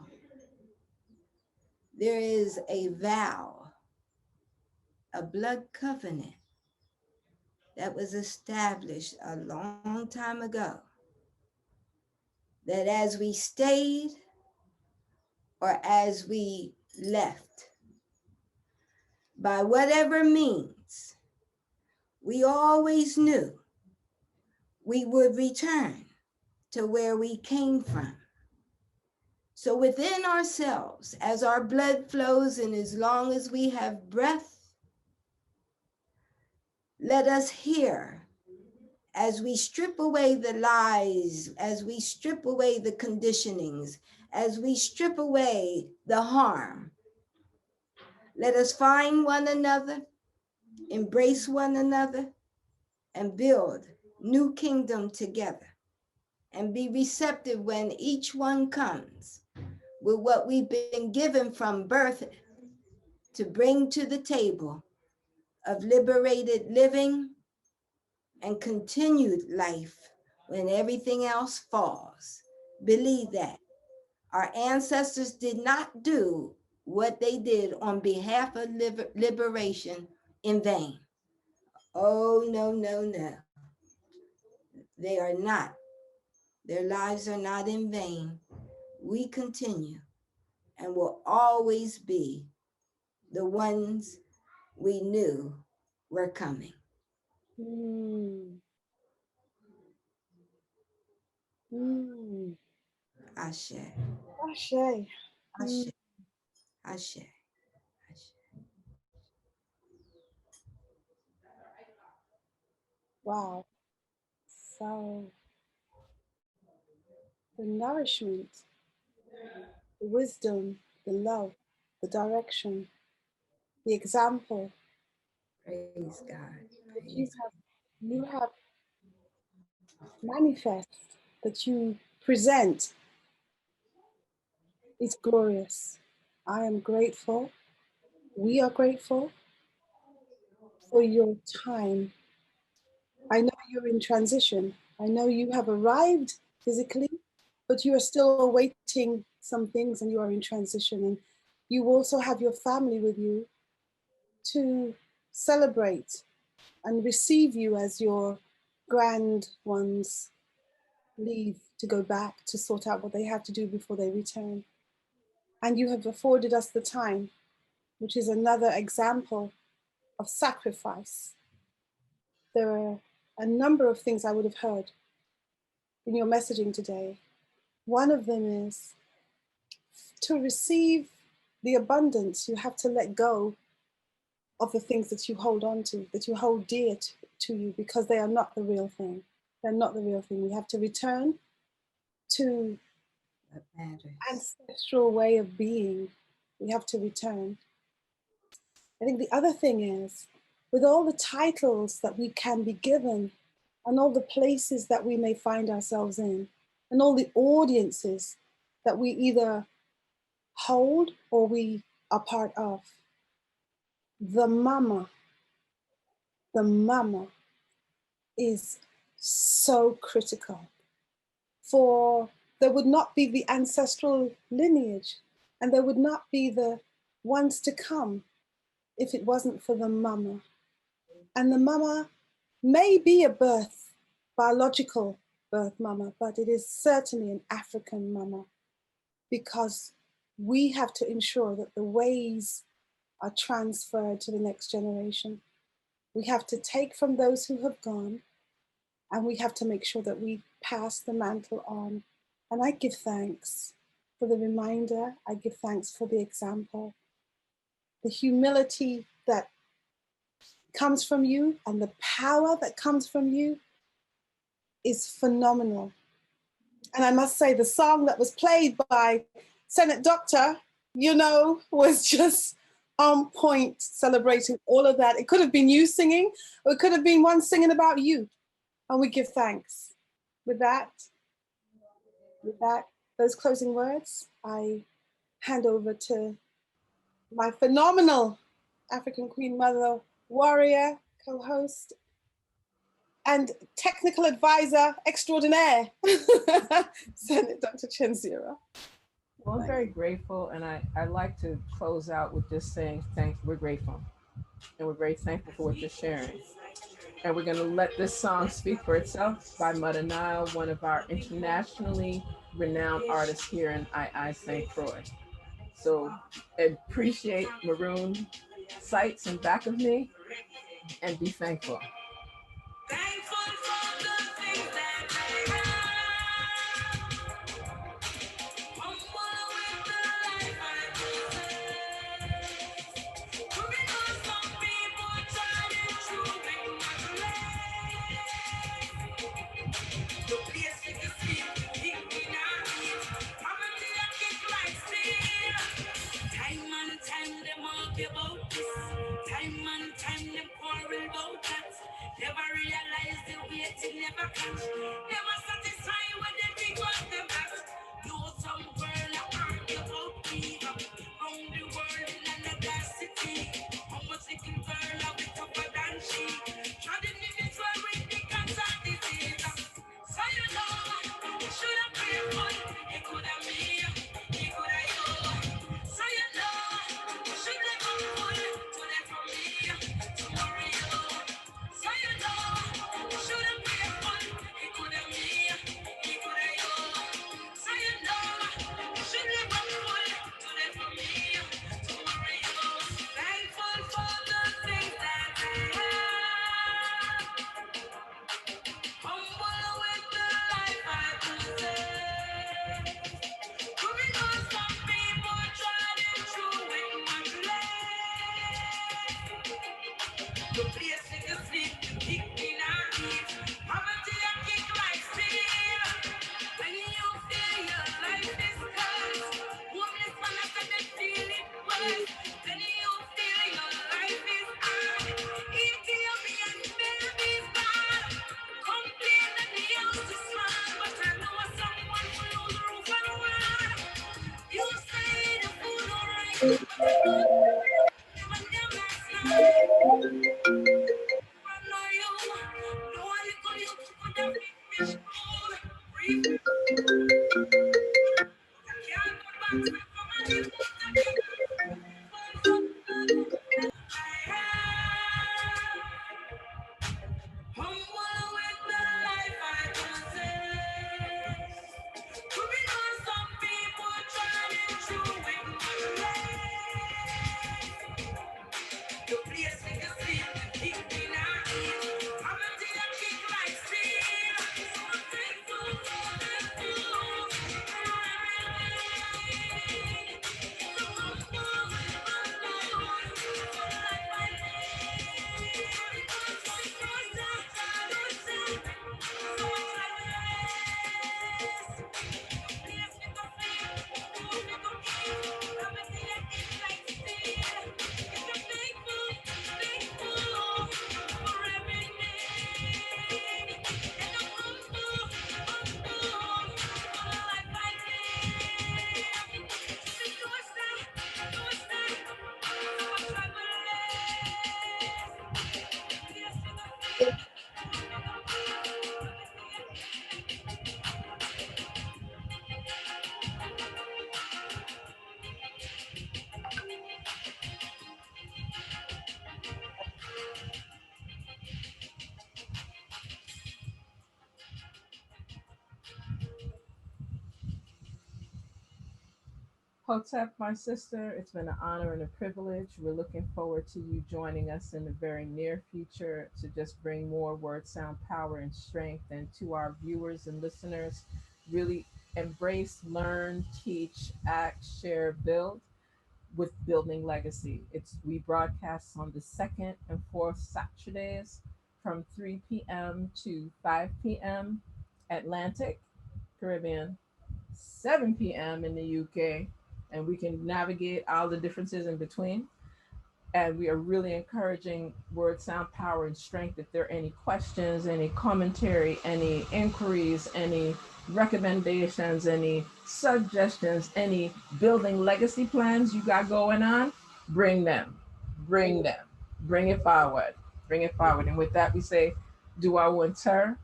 there is a vow, a blood covenant that was established a long time ago, that as we stayed or as we left, by whatever means, we always knew we would return to where we came from. So within ourselves, as our blood flows and as long as we have breath, let us hear, as we strip away the lies, as we strip away the conditionings, as we strip away the harm, let us find one another embrace one another, and build new kingdom together. And be receptive when each one comes with what we've been given from birth to bring to the table of liberated living and continued life when everything else falls. Believe that. Our ancestors did not do what they did on behalf of liberation in vain. Oh, no, no, no. They are not. Their lives are not in vain. We continue and will always be the ones we knew were coming. Mm. Mm. Ashe. Ashe. Ashe. Ashe. Wow. So the nourishment, the wisdom, the love, the direction, the example Praise God. that you have manifest, that you present is glorious. I am grateful. We are grateful for your time. I know you're in transition. I know you have arrived physically, but you are still awaiting some things and you are in transition. And you also have your family with you to celebrate and receive you as your grand ones leave to go back to sort out what they have to do before they return. And you have afforded us the time, which is another example of sacrifice. There are a number of things I would have heard in your messaging today. One of them is to receive the abundance, you have to let go of the things that you hold on to, that you hold dear to you, because they are not the real thing. They're not the real thing. We have to return to ancestral way of being. We have to return. I think the other thing is, with all the titles that we can be given and all the places that we may find ourselves in and all the audiences that we either hold or we are part of, the mama is so critical. For there would not be the ancestral lineage and there would not be the ones to come if it wasn't for the mama. And the mama may be a birth, biological birth mama, but it is certainly an African mama, because we have to ensure that the ways are transferred to the next generation. We have to take from those who have gone, and we have to make sure that we pass the mantle on. And I give thanks for the reminder. I give thanks for the example. The humility that comes from you and the power that comes from you is phenomenal. And I must say, the song that was played by SntDr, was just on point, celebrating all of that. It could have been you singing, or it could have been one singing about you. And we give thanks. With that, those closing words, I hand over to my phenomenal African Queen Mother warrior, co-host, and technical advisor extraordinaire, Dr. ChenziRa. Well, I'm very grateful, and I like to close out with just saying thanks. We're grateful, and we're very thankful for what you're sharing. And we're going to let this song speak for itself by Mada Nile, one of our internationally renowned artists here in St. Croix. So appreciate maroon sights in back of me and be thankful. Thankful for the things that they have. Humble with the life I possess. Because some people tried and true and not less. The basic is thinking I eat. Family I kick like steel. Time and time them argue about this. Time and time them quarrel catch. Never satisfied when they think what them at. Know some girl I earn about me. Round the world in another city. How much little girl I be tougher than she. Trying to live it well with the cancer disease. So you know, should have been fun. It could have me, it could have you. So you know, should have been fun. To that for me, tomorrow you. So you know, should have been fun. It could have me, it could have you. So you know, should have been fun. To that for me, tomorrow you. Thankful for the things that I have. Humble with the life I possess. Moving on, some people tried and true with my blade. The place niggas sleep, the kick in our ears. Poverty a kick like steel. When you feel your life is cursed, homeless man I said they feel it worse. When you feel your life is hard, Ethiopian babies bad. Complain that they used to smile, but I know someone who knows the roof and wall. You say the food alright, but I know when them last night. I know you, know how you could use to put that big fish cold. Brief, I can't go back to the family, but I can't go I have. Humble with the life I possess. Moving on, some people trying and true with my life. The place niggas sleep, the kick in our ears. Poverty a kick like steel. So thankful for the food. So humble for life I Hotep, my sister, it's been an honor and a privilege. We're looking forward to you joining us in the very near future to just bring more word, sound, power, and strength. And to our viewers and listeners, really embrace, learn, teach, act, share, build with Building Legacy. We broadcast on the second and fourth Saturdays from 3 p.m. to 5 p.m. Atlantic, Caribbean, 7 p.m. in the UK, and we can navigate all the differences in between. And we are really encouraging word, sound, power, and strength. If there are any questions, any commentary, any inquiries, any recommendations, any suggestions, any building legacy plans you got going on, bring them, bring them, bring it forward, bring it forward. And with that, we say, Dua Winter.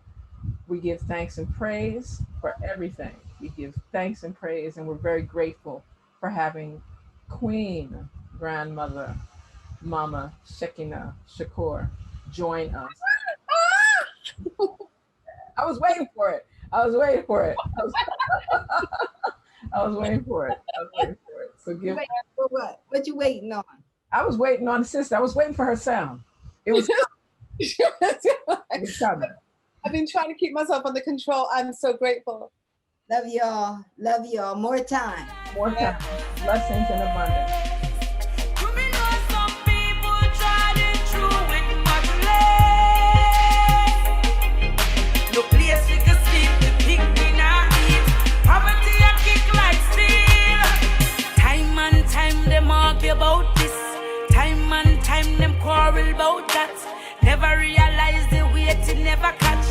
We give thanks and praise for everything. We give thanks and praise, and we're very grateful for having Queen Grandmother Mama Shekinah Shakur join us. I was waiting for it. I was waiting for it. So give. For what? What you waiting on? I was waiting on the sister. I was waiting for her sound. It was. It's coming. I've been trying to keep myself under control. I'm so grateful. Love y'all. Love y'all. More time. More time. Blessings and abundance. About this time and time them quarrel about that. Never realize the weight it never catch.